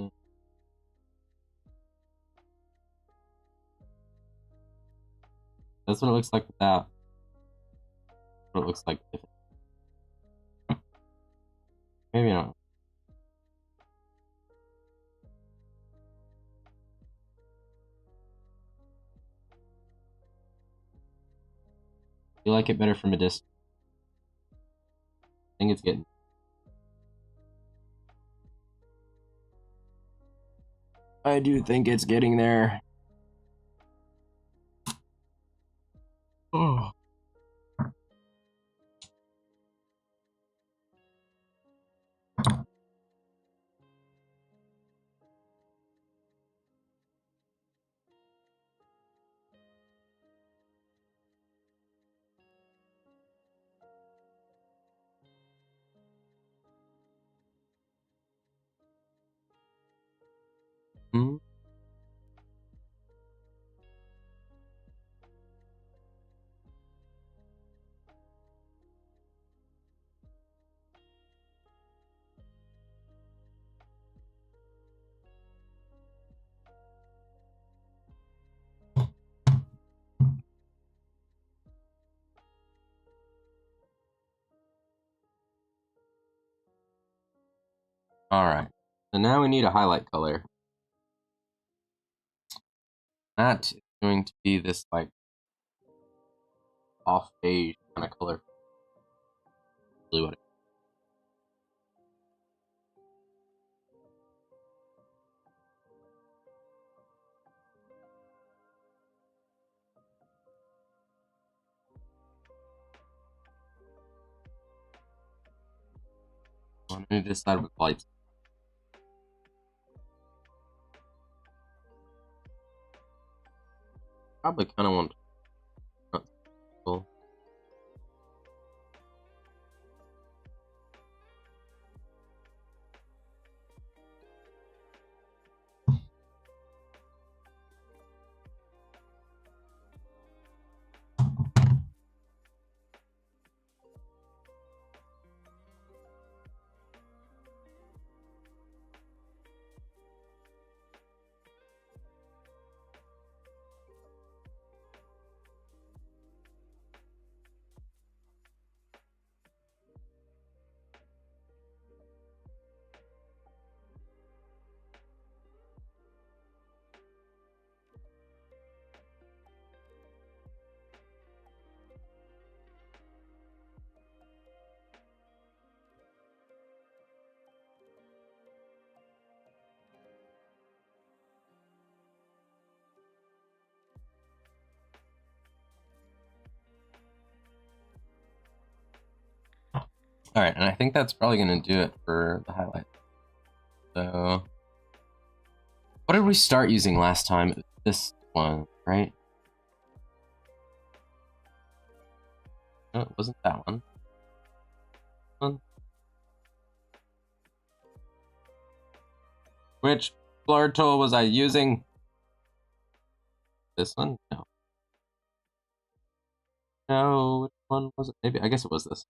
[SPEAKER 1] Mm, That's what it looks like without. What it looks like with it. Maybe not. You like it better from a distance. I think it's getting. I do think it's getting there. Oh. Alright. So now we need a highlight color. That is going to be this like off beige kind of color. Really what it I want to move this side with lights. Probably kind of want cool. Alright, and I think that's probably going to do it for the highlight. So, what did we start using last time? This one, right? No, it wasn't that one. Which blur tool was I using? This one? No. No, which one was it? Maybe, I guess it was this.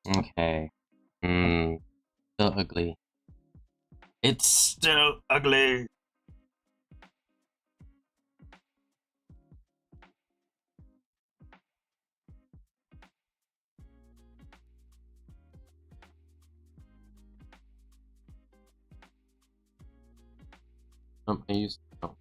[SPEAKER 1] Okay. Still ugly. It's still ugly. I used. Oh.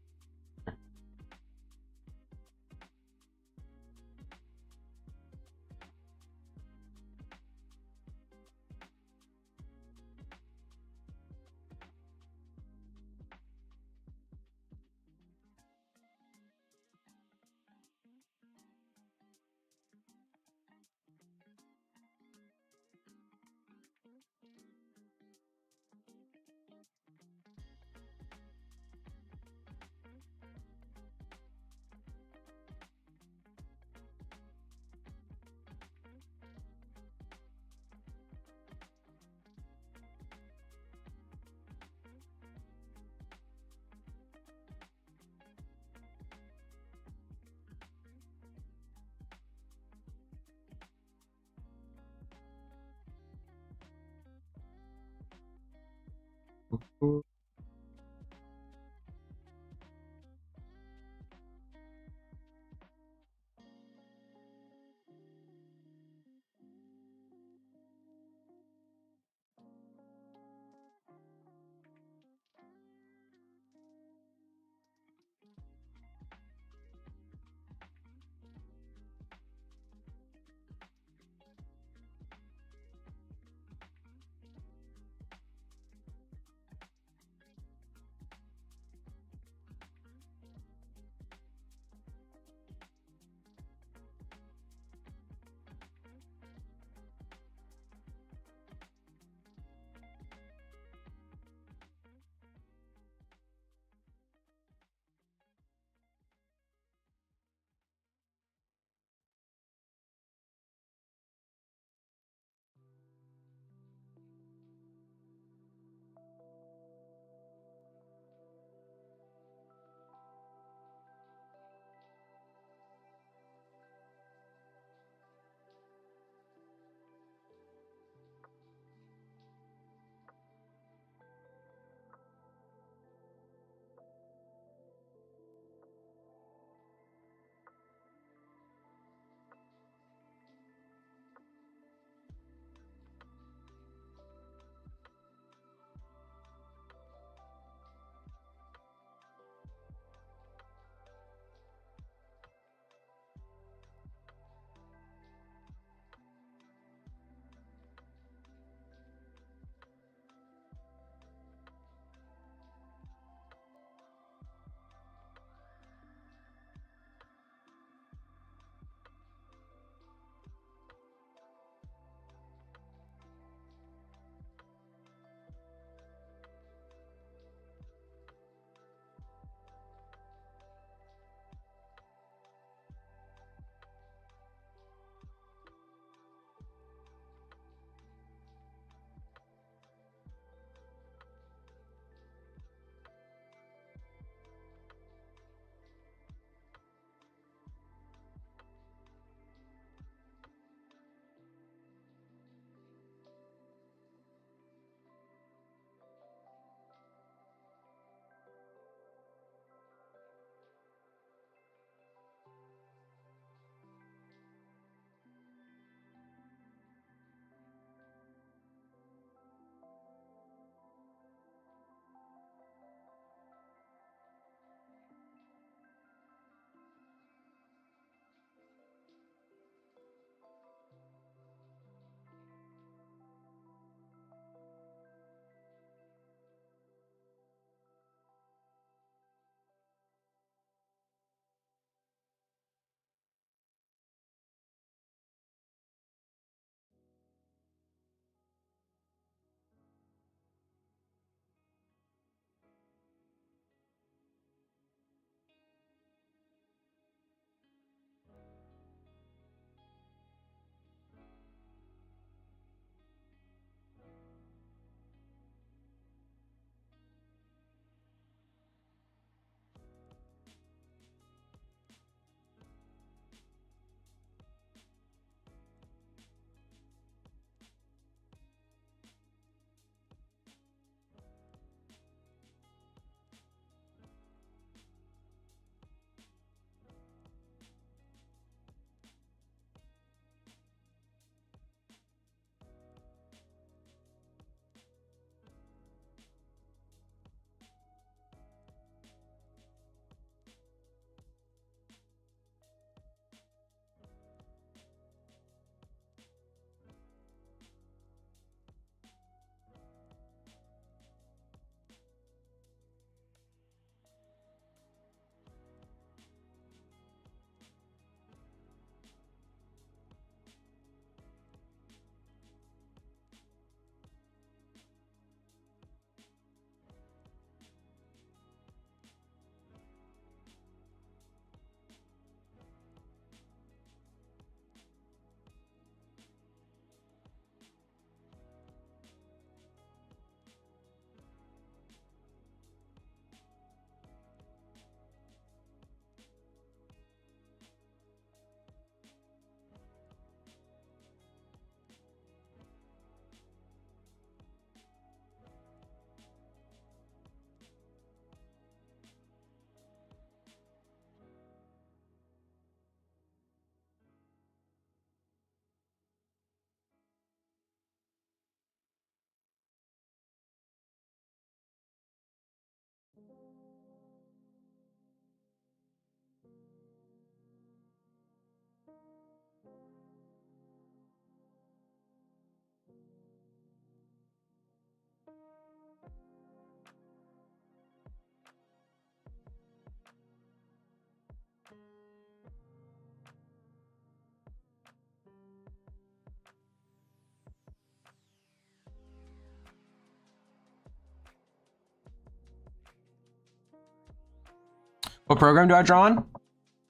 [SPEAKER 1] What program do I draw on?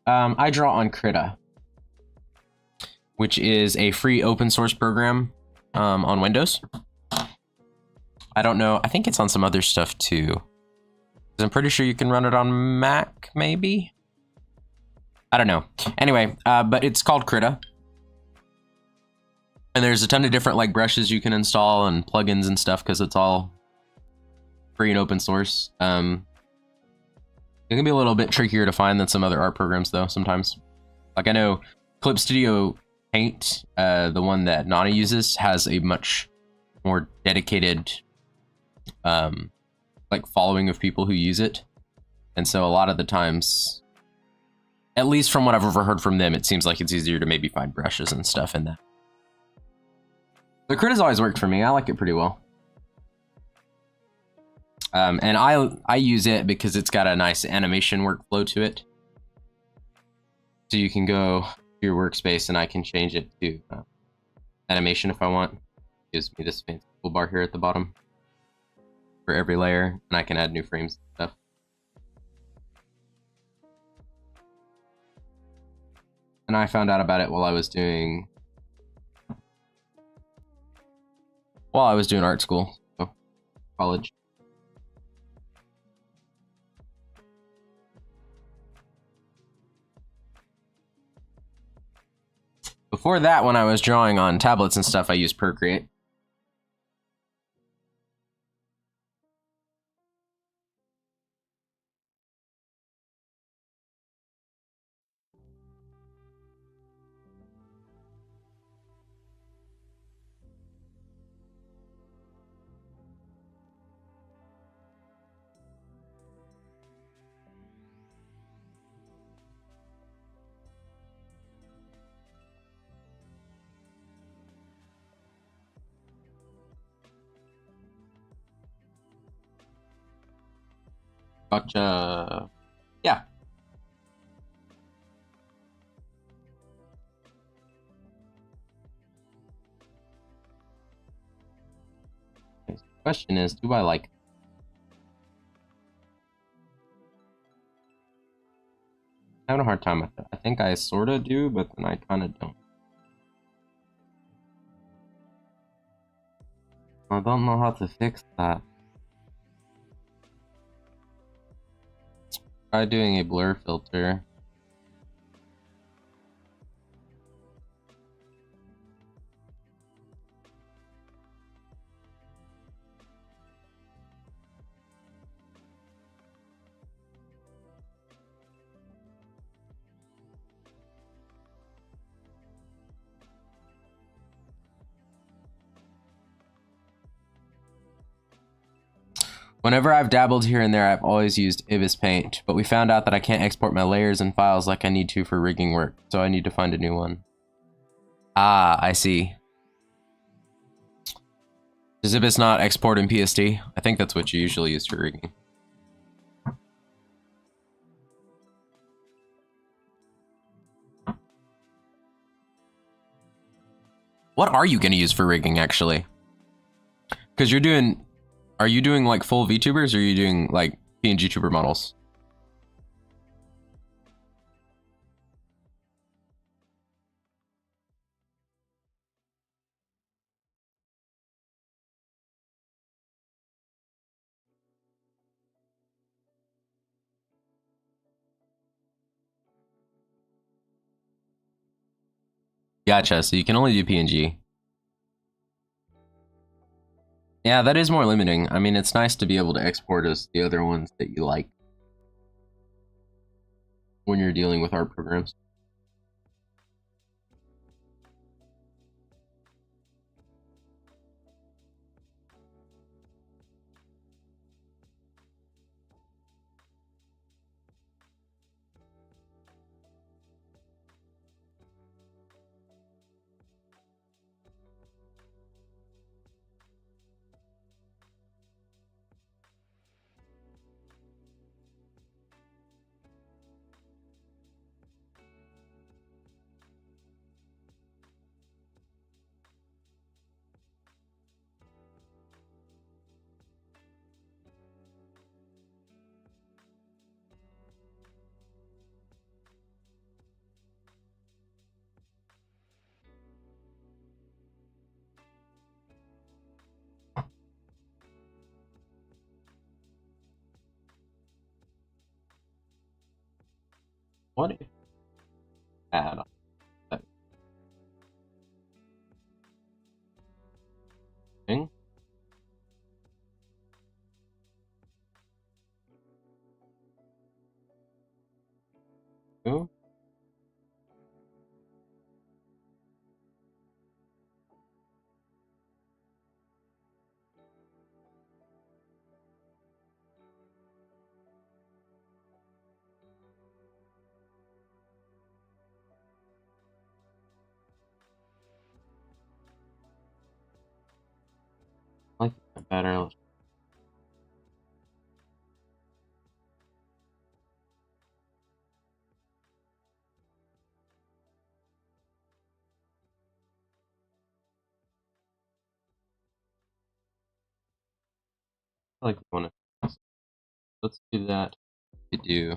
[SPEAKER 1] I draw on Krita, which is a free open source program on Windows. I don't know. I think it's on some other stuff too. I'm pretty sure you can run it on Mac, maybe? I don't know. Anyway, but it's called Krita. And there's a ton of different like brushes you can install and plugins and stuff because it's all free and open source. It can be a little bit trickier to find than some other art programs though, sometimes. Like I know Clip Studio Paint, the one that Nana uses, has a much more dedicated like following of people who use it. And so a lot of the times, at least from what I've ever heard from them, it seems like it's easier to maybe find brushes and stuff in that. The Krita's always worked for me. I like it pretty well. And I use it because it's got a nice animation workflow to it. So you can go to your workspace and I can change it to animation if I want. It gives me this fancy toolbar here at the bottom for every layer, and I can add new frames and stuff. And I found out about it while I was doing art school, so college. Before that, when I was drawing on tablets and stuff, I used Procreate. Gotcha. Yeah. The question is, do I like it? I'm having a hard time with it. I think I sort of do, but then I kind of don't. I don't know how to fix that. Try doing a blur filter. Whenever I've dabbled here and there, I've always used Ibis Paint, but we found out that I can't export my layers and files like I need to for rigging work, so I need to find a new one. Ah, I see. Does Ibis not export in PSD? I think that's what you usually use for rigging. What are you going to use for rigging, actually? Because are you doing like full VTubers or are you doing like PNG tuber models? Gotcha, so you can only do PNG. Yeah, that is more limiting. I mean, it's nice to be able to export as the other ones that you like when you're dealing with art programs. What if add on that thing? Ooh. I like that better. I like one. Let's do that. We do.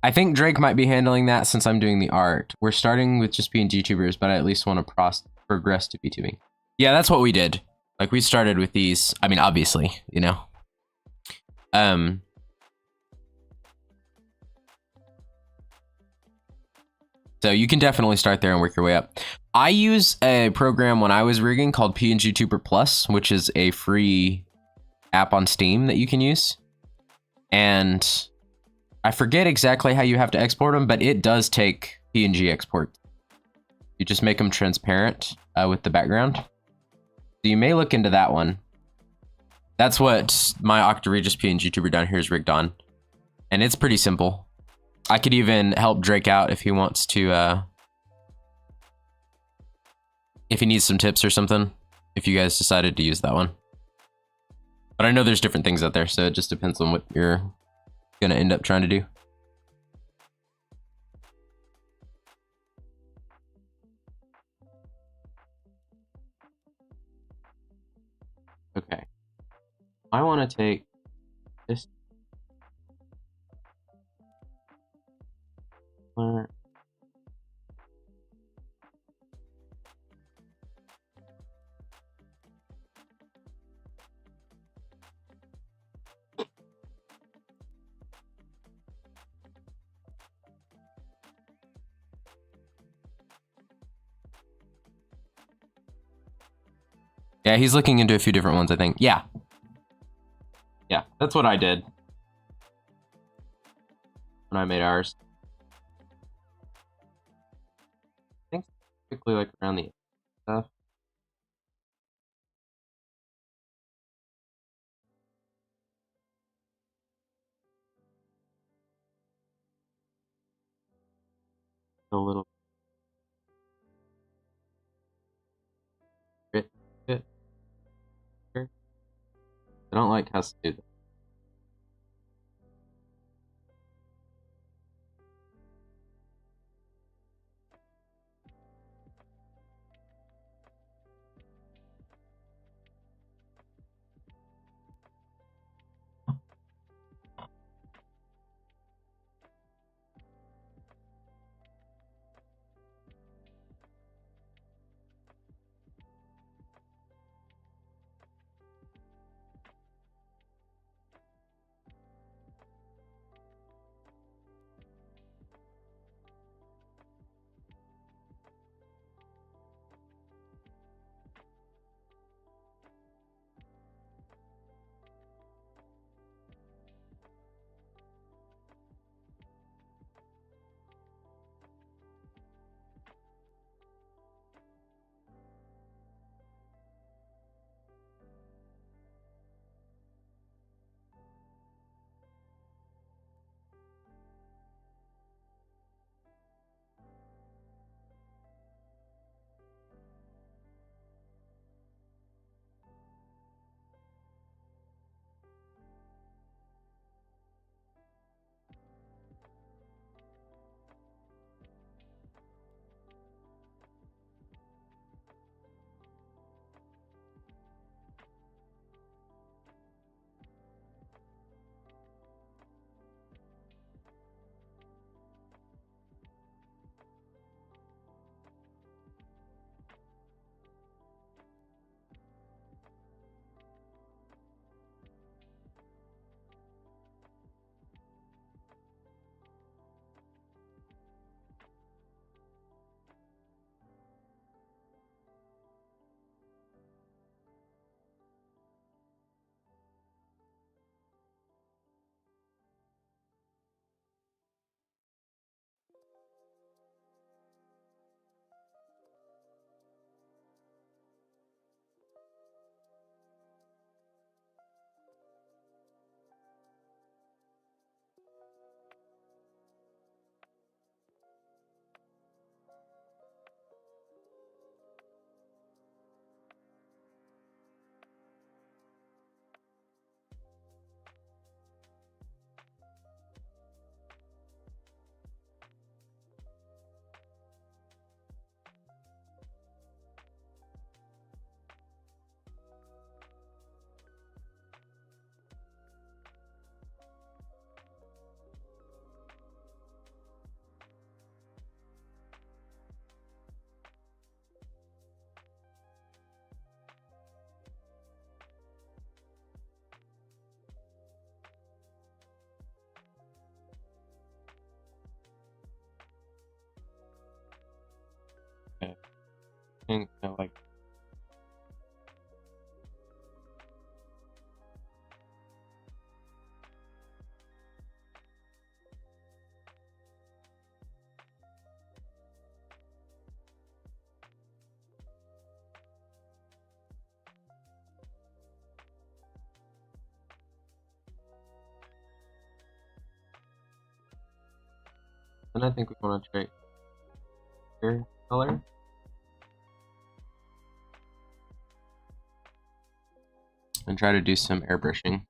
[SPEAKER 1] I think Drake might be handling that since I'm doing the art. We're starting with just being YouTubers, but I at least want to progress to VTubing. Yeah, that's what we did. Like we started with these. I mean, obviously, you know. So you can definitely start there and work your way up. I use a program when I was rigging called PNG Tuber Plus, which is a free app on Steam that you can use. And I forget exactly how you have to export them, but it does take PNG export. You just make them transparent with the background. So you may look into that one. That's what my Octaregis PNG tuber down here is rigged on. And it's pretty simple. I could even help Drake out if he wants to, if he needs some tips or something, if you guys decided to use that one. But I know there's different things out there, so it just depends on what you're gonna end up trying to do. Okay. I want to take this. Yeah, he's looking into a few different ones, I think. Yeah. Yeah, that's what I did when I made ours. I think typically like around the stuff. A little bit. I don't like how to do that. Then I think we want to try clear color. And try to do some airbrushing.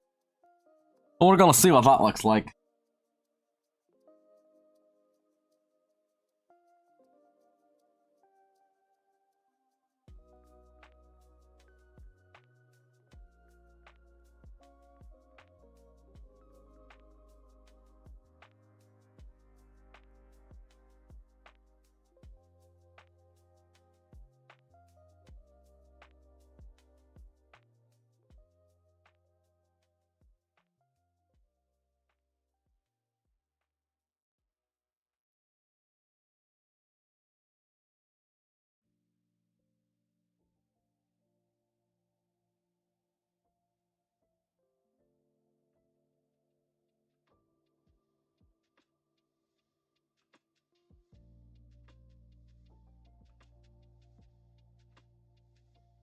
[SPEAKER 1] But we're gonna see what that looks like.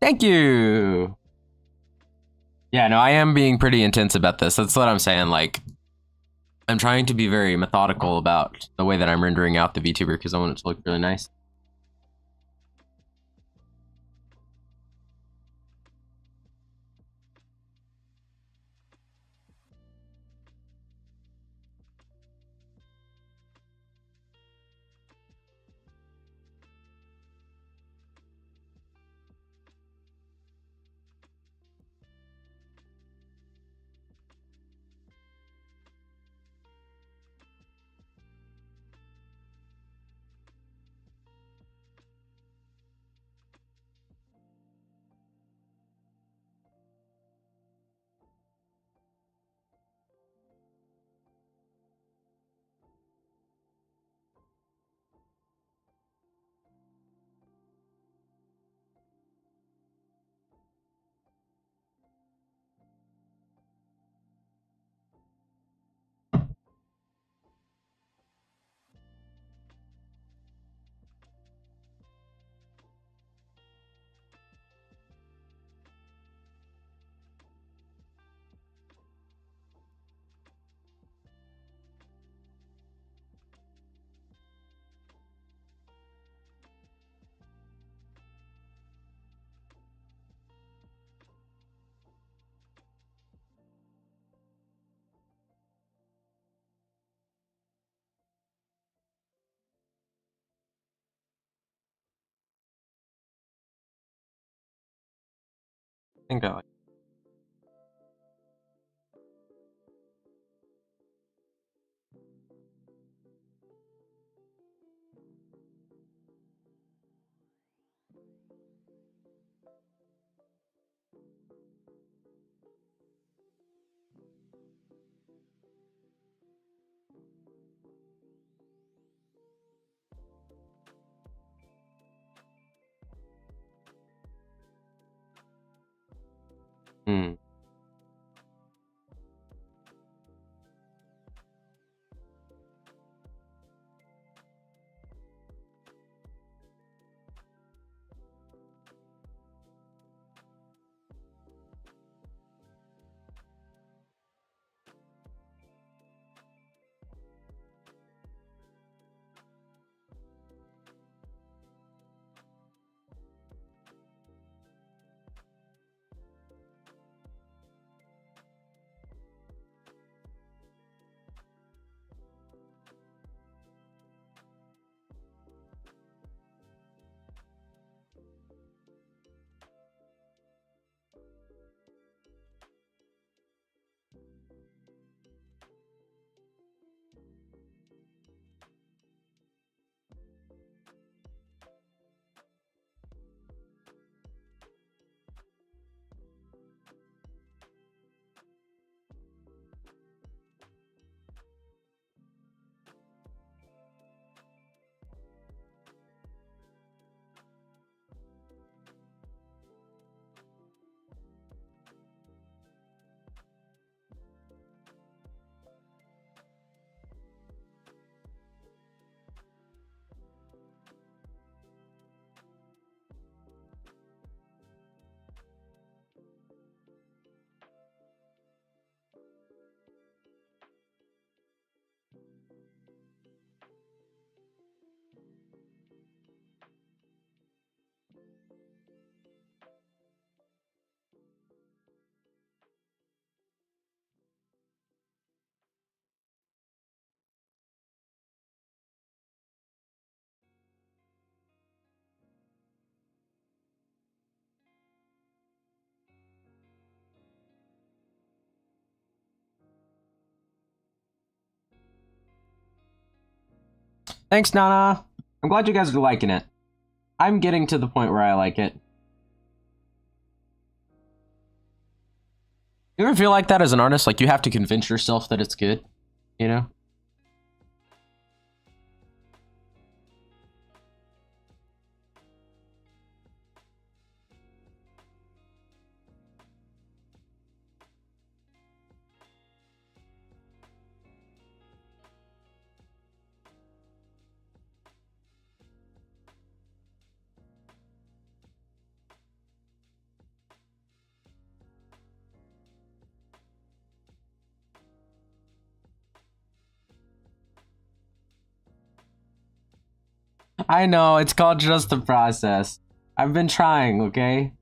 [SPEAKER 1] Thank you. Yeah, no, I am being pretty intense about this. That's what I'm saying. Like, I'm trying to be very methodical about the way that I'm rendering out the VTuber because I want it to look really nice. I think I like. Hmm. Thanks, Nana. I'm glad you guys are liking it. I'm getting to the point where I like it. You ever feel like that as an artist? Like you have to convince yourself that it's good, you know? I know, it's called Just the Process. I've been trying, okay?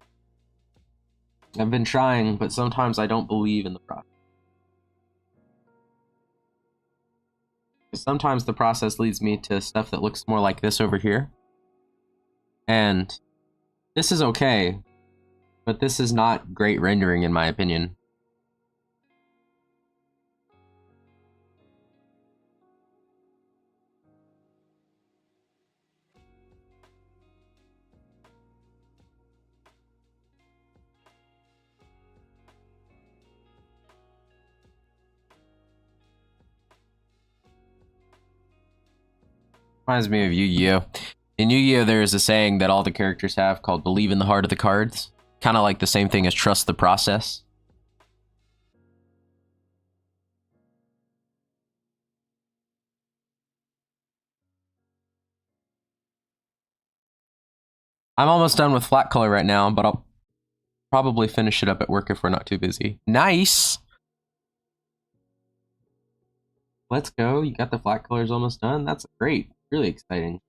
[SPEAKER 1] I've been trying, but sometimes I don't believe in the process. Sometimes the process leads me to stuff that looks more like this over here. And this is okay, but this is not great rendering in my opinion. Reminds me of Yu-Gi-Oh! In Yu-Gi-Oh! There is a saying that all the characters have called believe in the heart of the cards. Kind of like the same thing as trust the process. I'm almost done with flat color right now, but I'll probably finish it up at work if we're not too busy. Nice! Let's go. You got the flat colors almost done? That's great. Really exciting.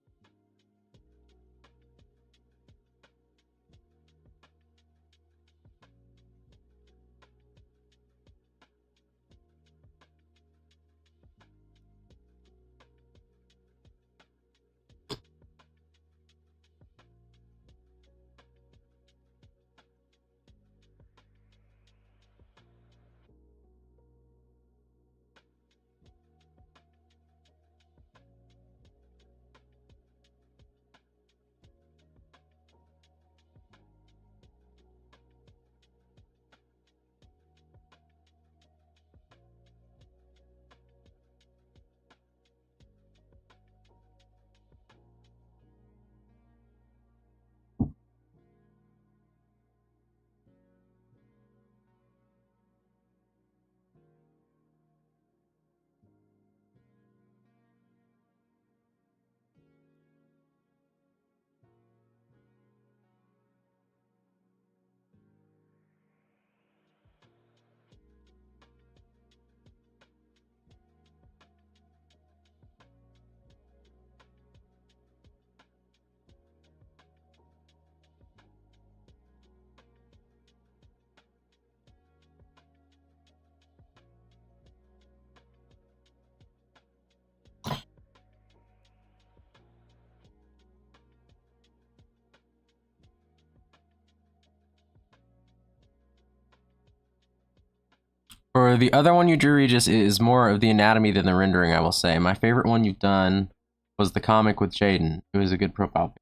[SPEAKER 1] For the other one you drew, Regis, is more of the anatomy than the rendering, I will say. My favorite one you've done was the comic with Jaden. It was a good profile pic.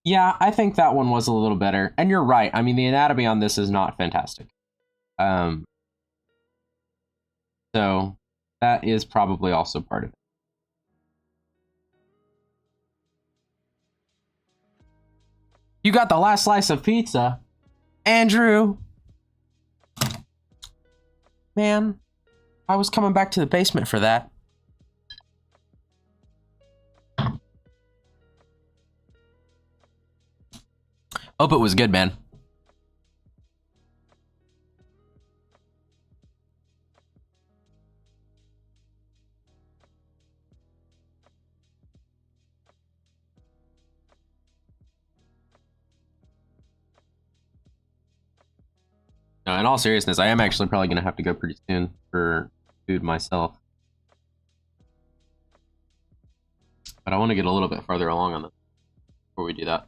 [SPEAKER 1] Yeah, I think that one was a little better. And you're right. I mean, the anatomy on this is not fantastic. So that is probably also part of it. You got the last slice of pizza, Andrew. Man, I was coming back to the basement for that. Hope it was good, man. No, in all seriousness, I am actually probably gonna have to go pretty soon for food myself. But I want to get a little bit further along on this before we do that.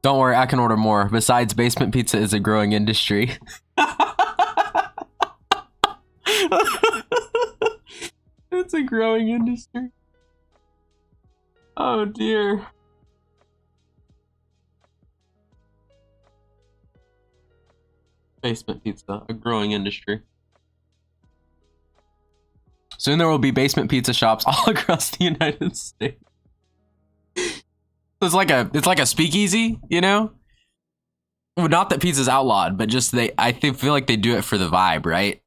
[SPEAKER 1] Don't worry, I can order more. Besides, basement pizza is a growing industry. It's a growing industry. Oh dear. Basement pizza, a growing industry. Soon there will be basement pizza shops all across the United States. It's like a speakeasy, you know? Well, not that pizza's outlawed, but just I feel like they do it for the vibe, right?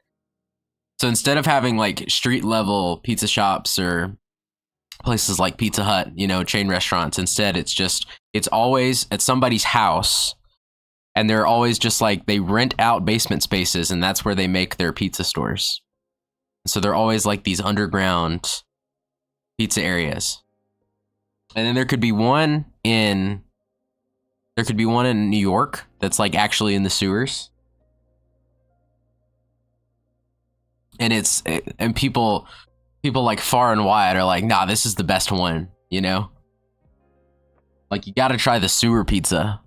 [SPEAKER 1] So instead of having like street level pizza shops or places like Pizza Hut, you know, chain restaurants, instead it's always at somebody's house, and they're always just like they rent out basement spaces, and that's where they make their pizza stores. So they're always like these underground pizza areas. And then there could be one in New York that's like actually in the sewers. And people like far and wide are like, nah, this is the best one, you know? Like, you gotta try the sewer pizza.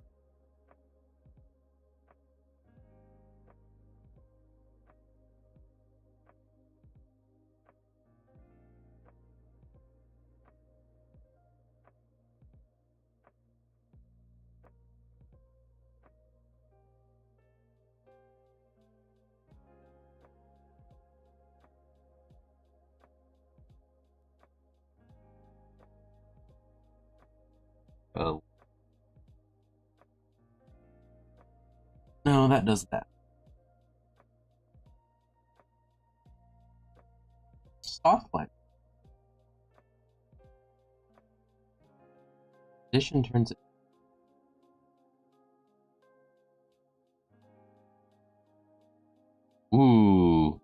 [SPEAKER 1] Oh. No, that does that. Soft light. Addition turns it. Ooh.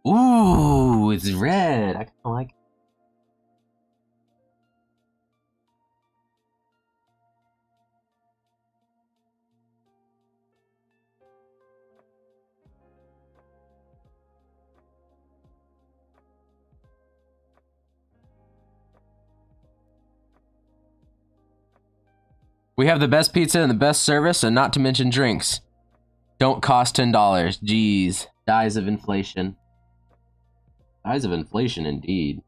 [SPEAKER 1] Ooh, it's red. I kind of like it. We have the best pizza and the best service, and not to mention drinks. Don't cost $10. Jeez. Dies of inflation. Dies of inflation, indeed.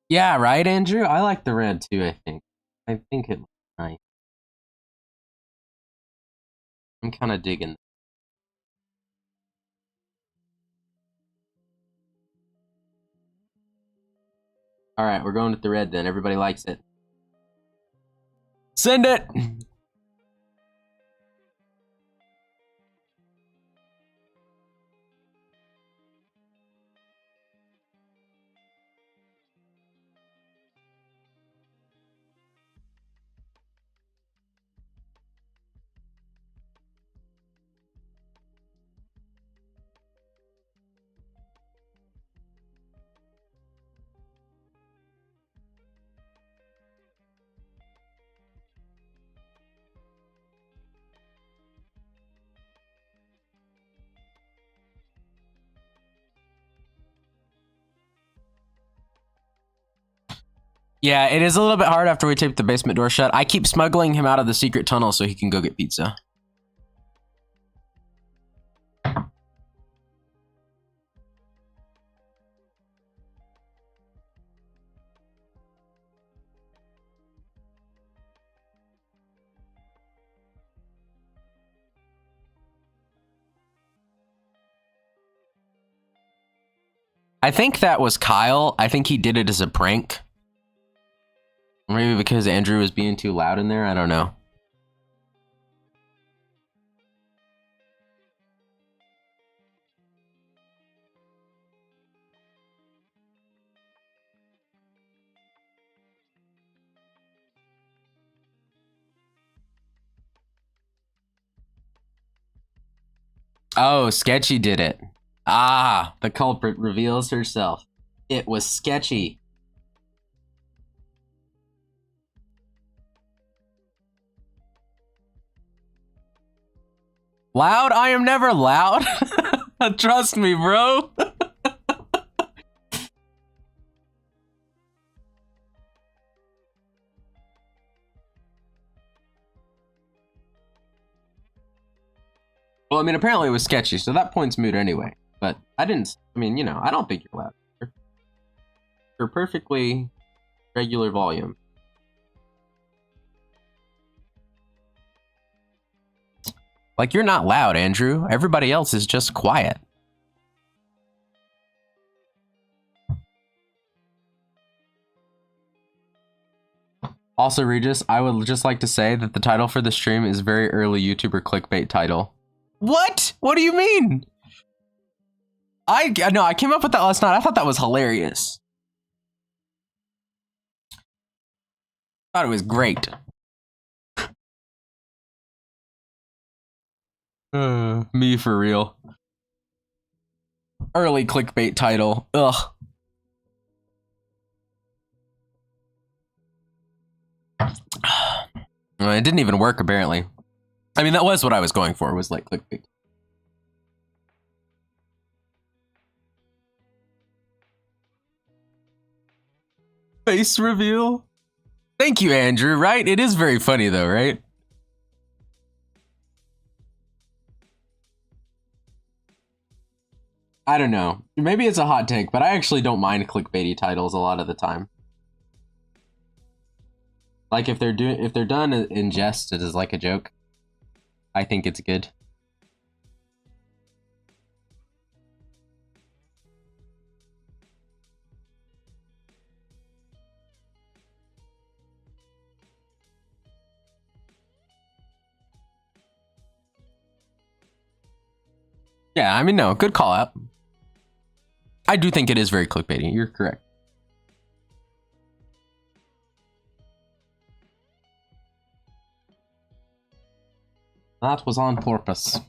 [SPEAKER 1] Yeah, right, Andrew? I like the red, too, I think. I think it looks nice. I'm kind of digging. Alright, we're going with the red then. Everybody likes it. Send it! Yeah, it is a little bit hard after we tape the basement door shut. I keep smuggling him out of the secret tunnel so he can go get pizza. I think that was Kyle. I think he did it as a prank. Maybe because Andrew was being too loud in there. I don't know. Oh, Sketchy did it. Ah, the culprit reveals herself. It was Sketchy. Loud? I am never loud. Trust me, bro. Well, I mean, apparently it was Sketchy, so that point's moot anyway. But I didn't, I mean, you know, I don't think you're loud. You're perfectly regular volume. Like, you're not loud, Andrew. Everybody else is just quiet. Also, Regis, I would just like to say that the title for the stream is very early YouTuber clickbait title. What? What do you mean? I came up with that last night. I thought that was hilarious. Thought it was great. Me for real. Early clickbait title. Ugh. It didn't even work, apparently. I mean, that was what I was going for, was like clickbait. Face reveal? Thank you, Andrew, right? It is very funny, though, right? I don't know. Maybe it's a hot take, but I actually don't mind clickbaity titles a lot of the time. Like if they're done in jest, it is like a joke. I think it's good. Yeah, I mean, no, good call out. I do think it is very clickbaity. You're correct. That was on purpose.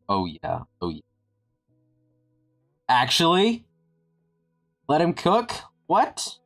[SPEAKER 1] Oh yeah, oh yeah. Actually? Let him cook? What?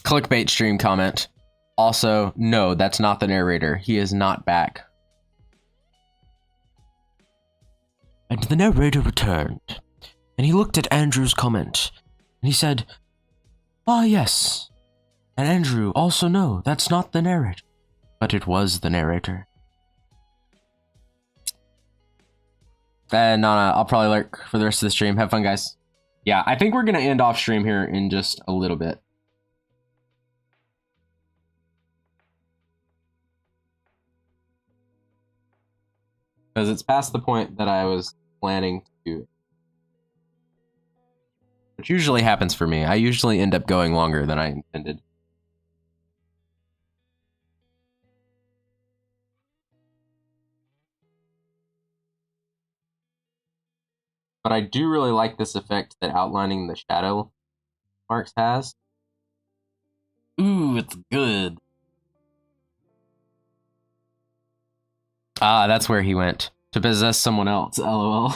[SPEAKER 1] Clickbait stream comment. Also, no, that's not the narrator. He is not back. And the narrator returned, and he looked at Andrew's comment, and he said, "Ah, yes. And Andrew, also no, that's not the narrator." But it was the narrator. And I'll probably lurk for the rest of the stream. Have fun, guys. Yeah, I think we're going to end off stream here in just a little bit. Because it's past the point that I was planning to do. Which usually happens for me. I usually end up going longer than I intended. But I do really like this effect that outlining the shadow marks has. Ooh, it's good. Ah, that's where he went. To possess someone else, lol.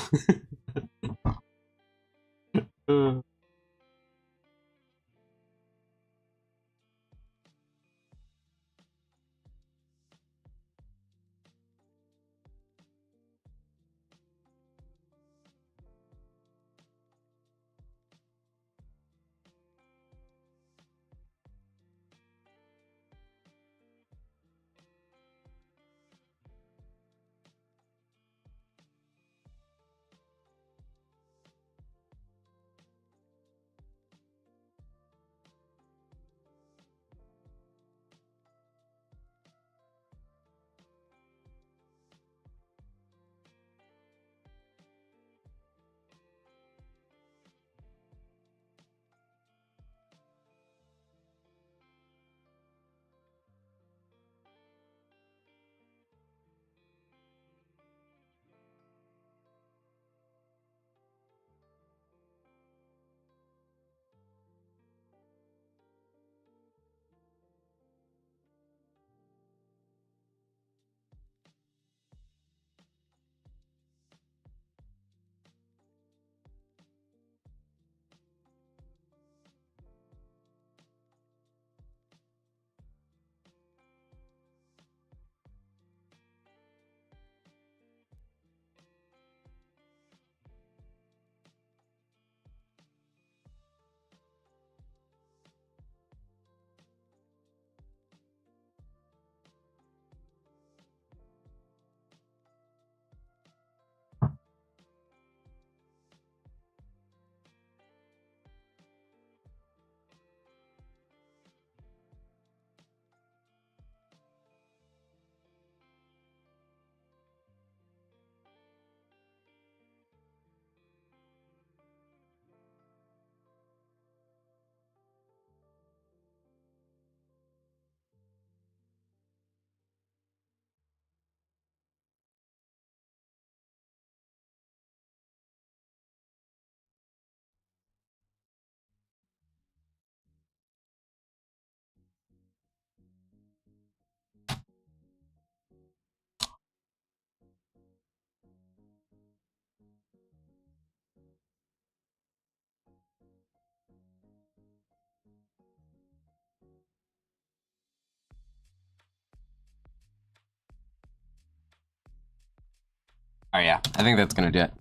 [SPEAKER 1] Oh yeah, I think that's gonna do it.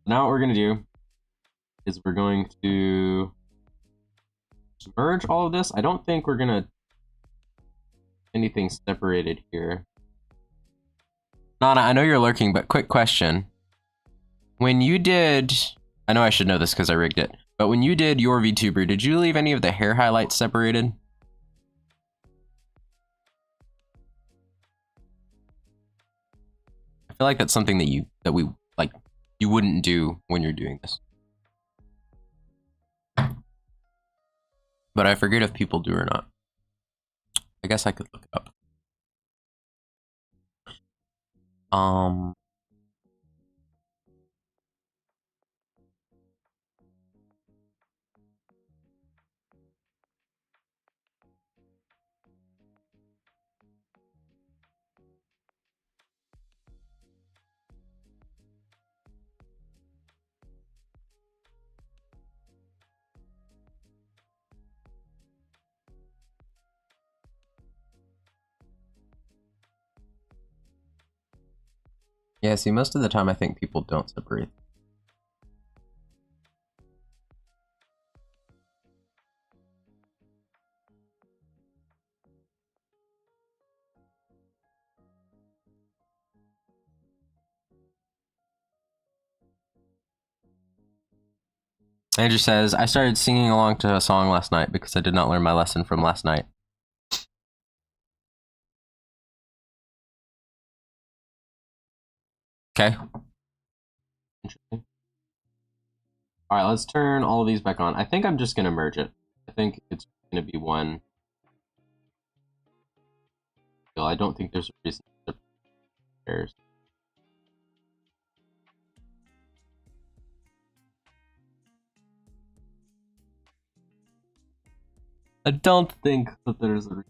[SPEAKER 1] Now what we're gonna do is we're going to merge all of this. I don't think we're gonna anything separated here. Nana, I know you're lurking, but quick question. When you did, I know I should know this because I rigged it, but when you did your VTuber, did you leave any of the hair highlights separated? I feel like that's something that we like you wouldn't do when you're doing this. But I forget if people do or not. I guess I could look it up. Yeah, see, most of the time I think people don't separate. Andrew says, I started singing along to a song last night because I did not learn my lesson from last night. Okay. Interesting. All right, let's turn all of these back on. I think I'm just going to merge it. I think it's going to be one. I don't think there's a reason to separate. I don't think that there's a reason.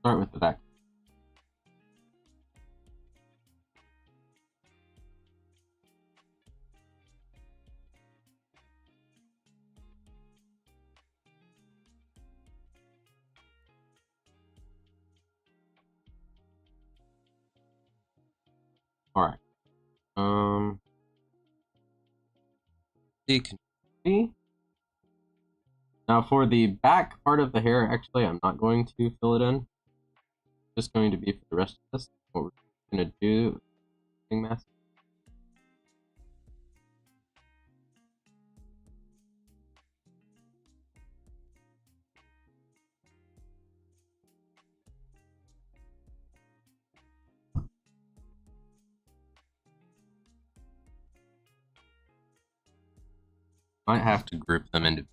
[SPEAKER 1] Start with the back. All right. See. Now for the back part of the hair, actually, I'm not going to fill it in. Just going to be for the rest of this. What we're going to do is mask. Might have to group them into.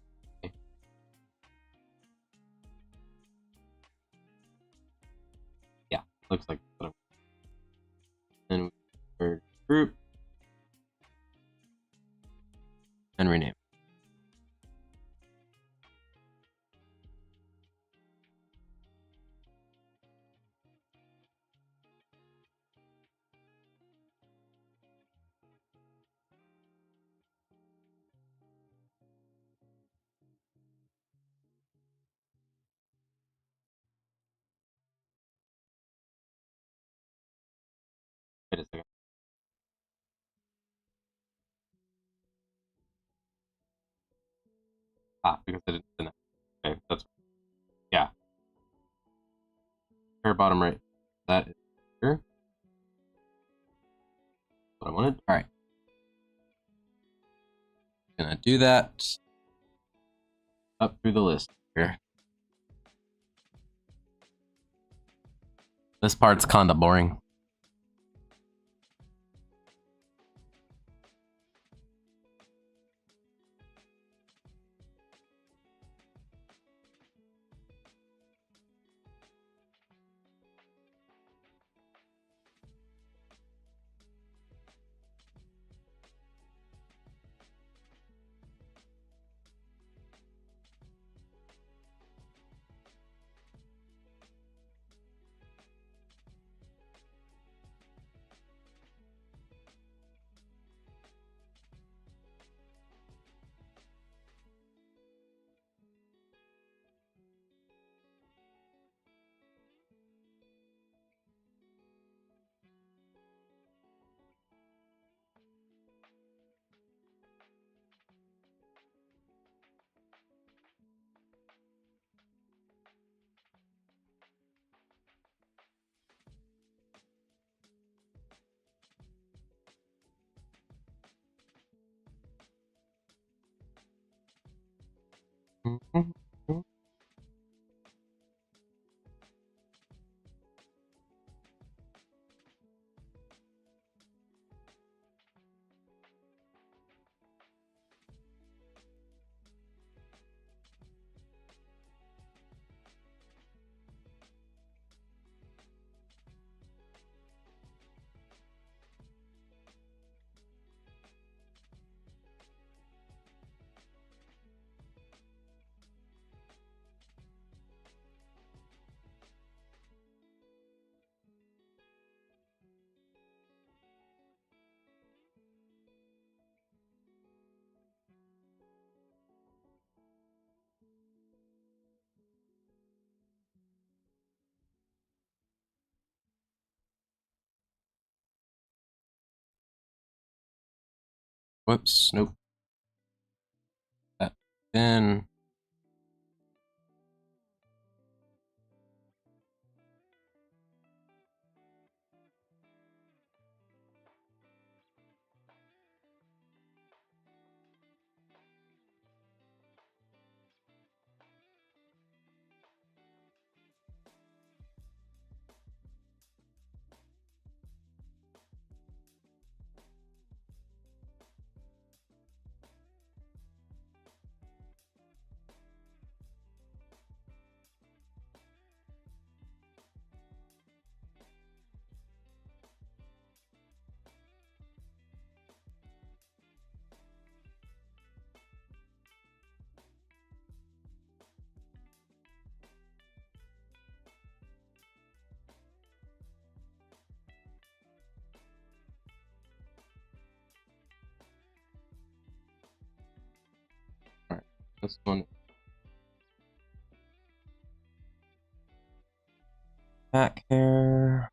[SPEAKER 1] Yeah, looks like. And we group and rename. Wait a second. Because I didn't send that. Okay, that's yeah. Hair bottom right. That is here. What I wanted. All right. Gonna do that up through the list here. This part's kinda boring. Whoops, nope. That then. Alright, this one. Back hair.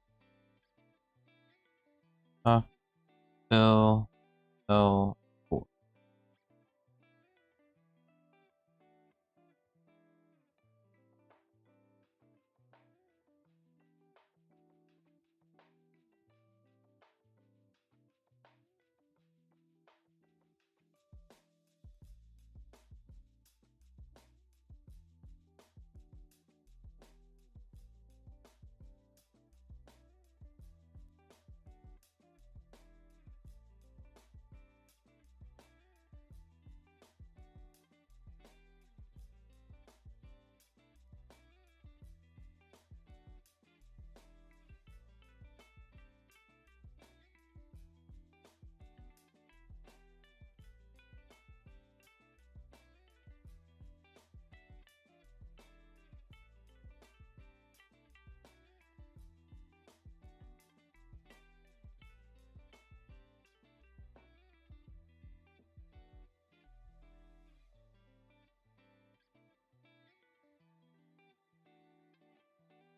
[SPEAKER 1] Fill. Fill. Four.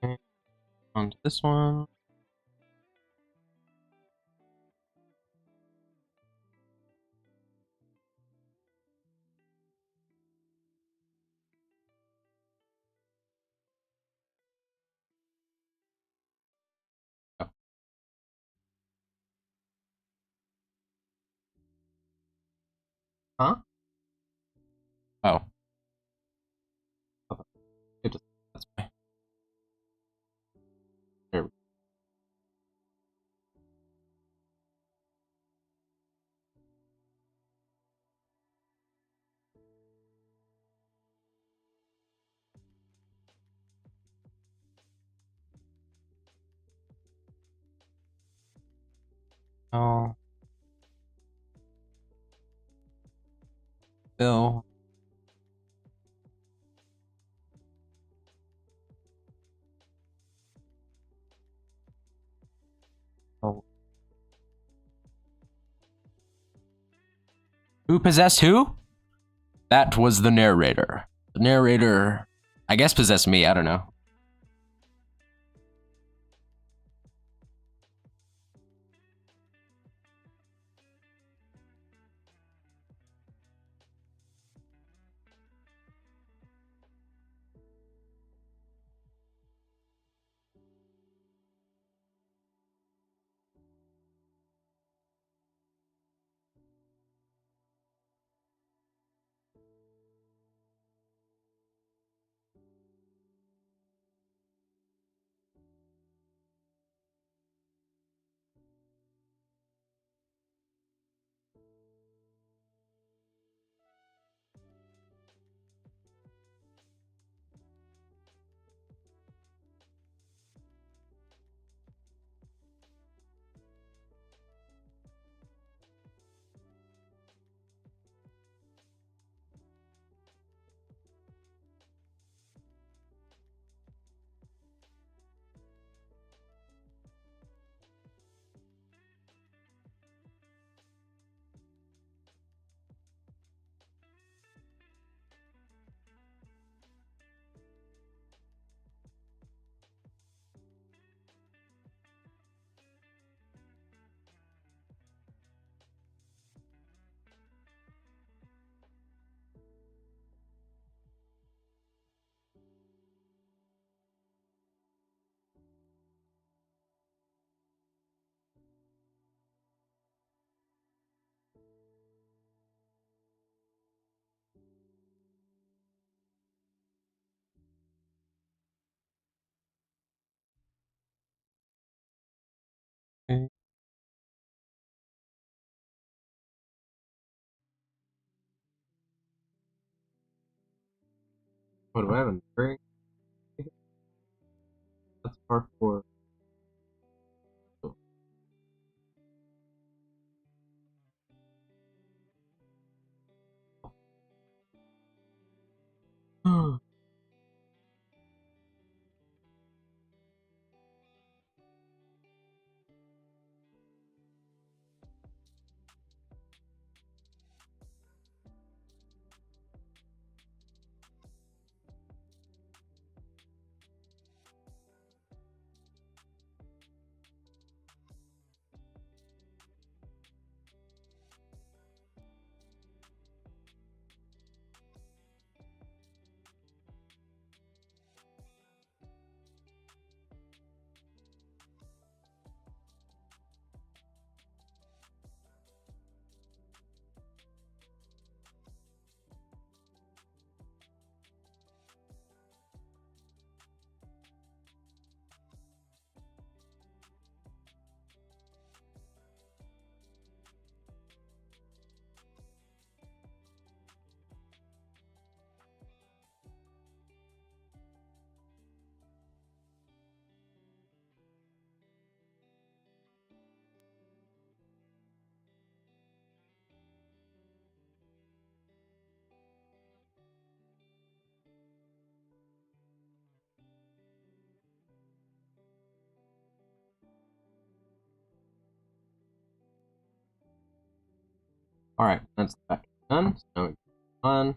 [SPEAKER 1] Okay, on to this one. Oh. Huh? Oh. It just, that's my. There we go. Fill. Oh. Who possessed who? That was the narrator. The narrator, I guess, possessed me. I don't know. What do I have in break? That's part 4. Alright, that's the back done. So now we go on.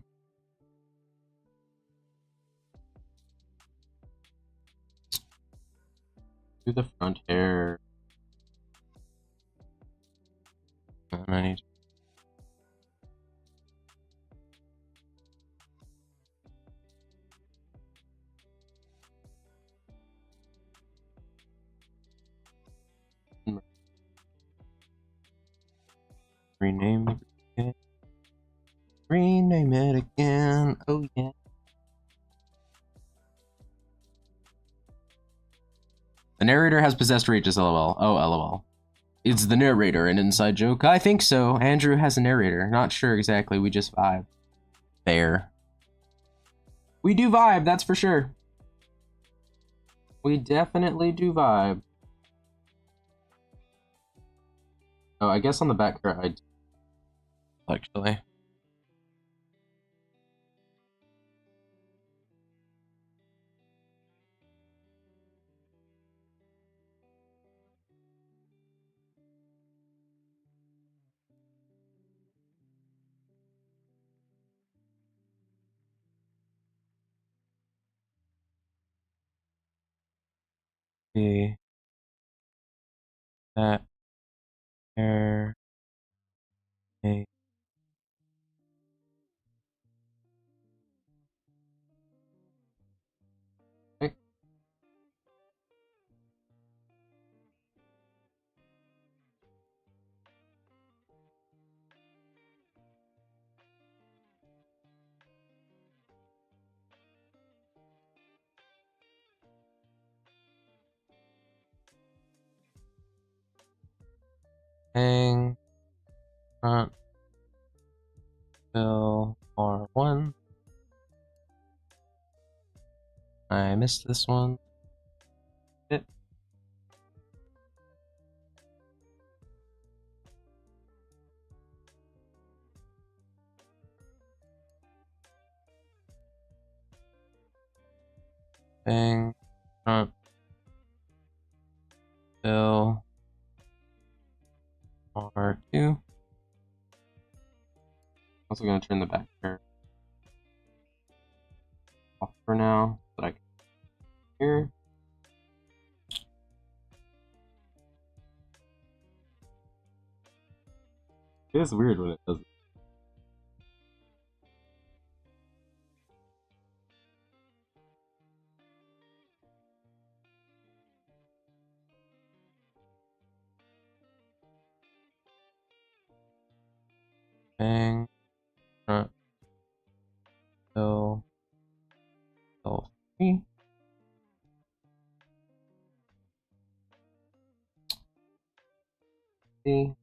[SPEAKER 1] Do the front hair. And I need to rename it again. Rename it again. Oh yeah. The narrator has possessed Regis, lol. Oh, lol. Is the narrator an inside joke? I think so. Andrew has a narrator. Not sure exactly. We just vibe. There. We do vibe, that's for sure. We definitely do vibe. Oh, I guess on the back here I do. Actually. See that hair. Okay. Hang front fill R1. I missed this one. It. Hang front fill R2. Also gonna turn the back hair off for now, so that I can here. It is weird when it does it. Hang front fill L3. See.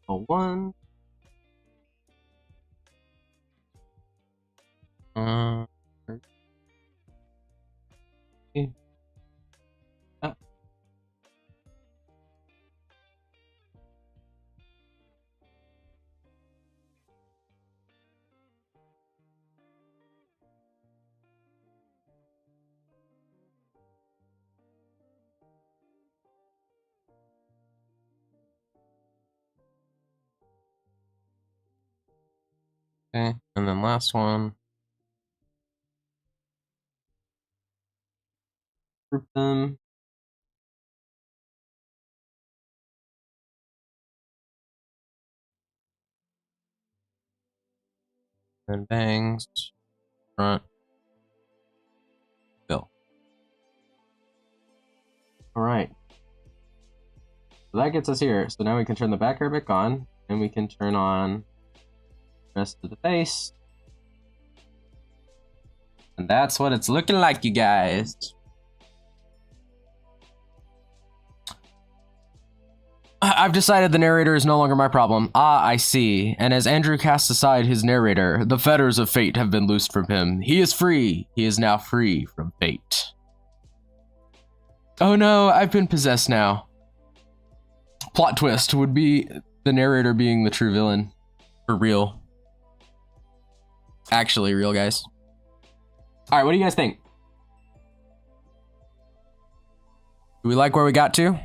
[SPEAKER 1] 1. Okay. And then last one. Group them. And bangs. Front. Fill. Alright. So that gets us here. So now we can turn the back hair back on. And we can turn on the rest of the face. And that's what it's looking like, you guys. I've decided the narrator is no longer my problem. Ah, I see. And as Andrew casts aside his narrator, the fetters of fate have been loosed from him. He is free. He is now free from fate. Oh no, I've been possessed now. Plot twist would be the narrator being the true villain. For real. Actually real, guys. Alright, what do you guys think? Do we like where we got to?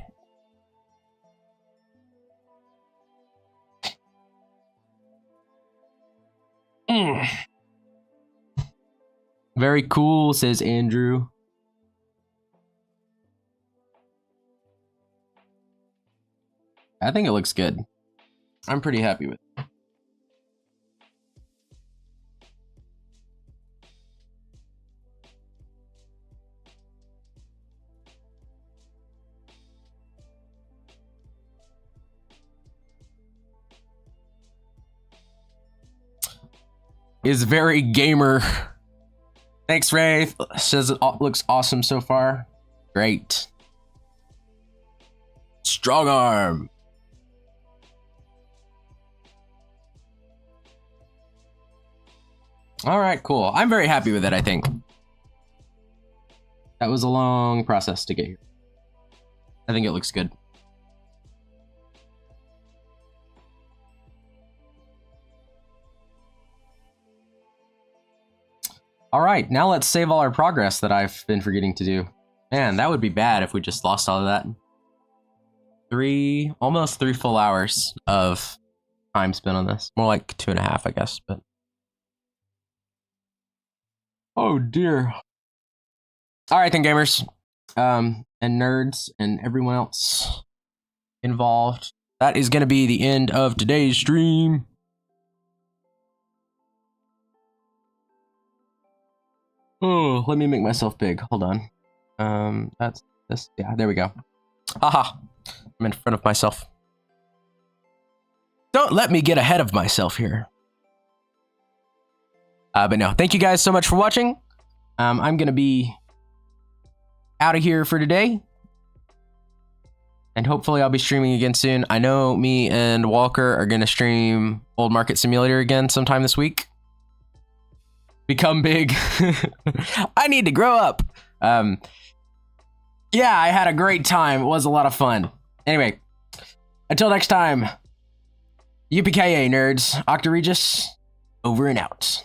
[SPEAKER 1] Very cool, says Andrew. I think it looks good. I'm pretty happy with it. Is very gamer. Thanks, Ray. Says it looks awesome so far. Great. Strong arm. All right, cool. I'm very happy with it, I think. That was a long process to get here. I think it looks good. All right, now let's save all our progress that I've been forgetting to do. Man, that would be bad if we just lost all of that. Almost 3 full hours of time spent on this. More like 2.5, I guess, but. Oh dear. All right then, gamers, and nerds, and everyone else involved. That is going to be the end of today's stream. Oh, let me make myself big. Hold on. That's this. Yeah, there we go. Haha. I'm in front of myself. Don't let me get ahead of myself here. But no, thank you guys so much for watching. I'm gonna be out of here for today. And hopefully I'll be streaming again soon. I know me and Walker are gonna stream Old Market Simulator again sometime this week. Become big. I need to grow up. Yeah, I had a great time. It was a lot of fun. Anyway, until next time, yippee-ki-yay, nerds. Octa Regis, over and out.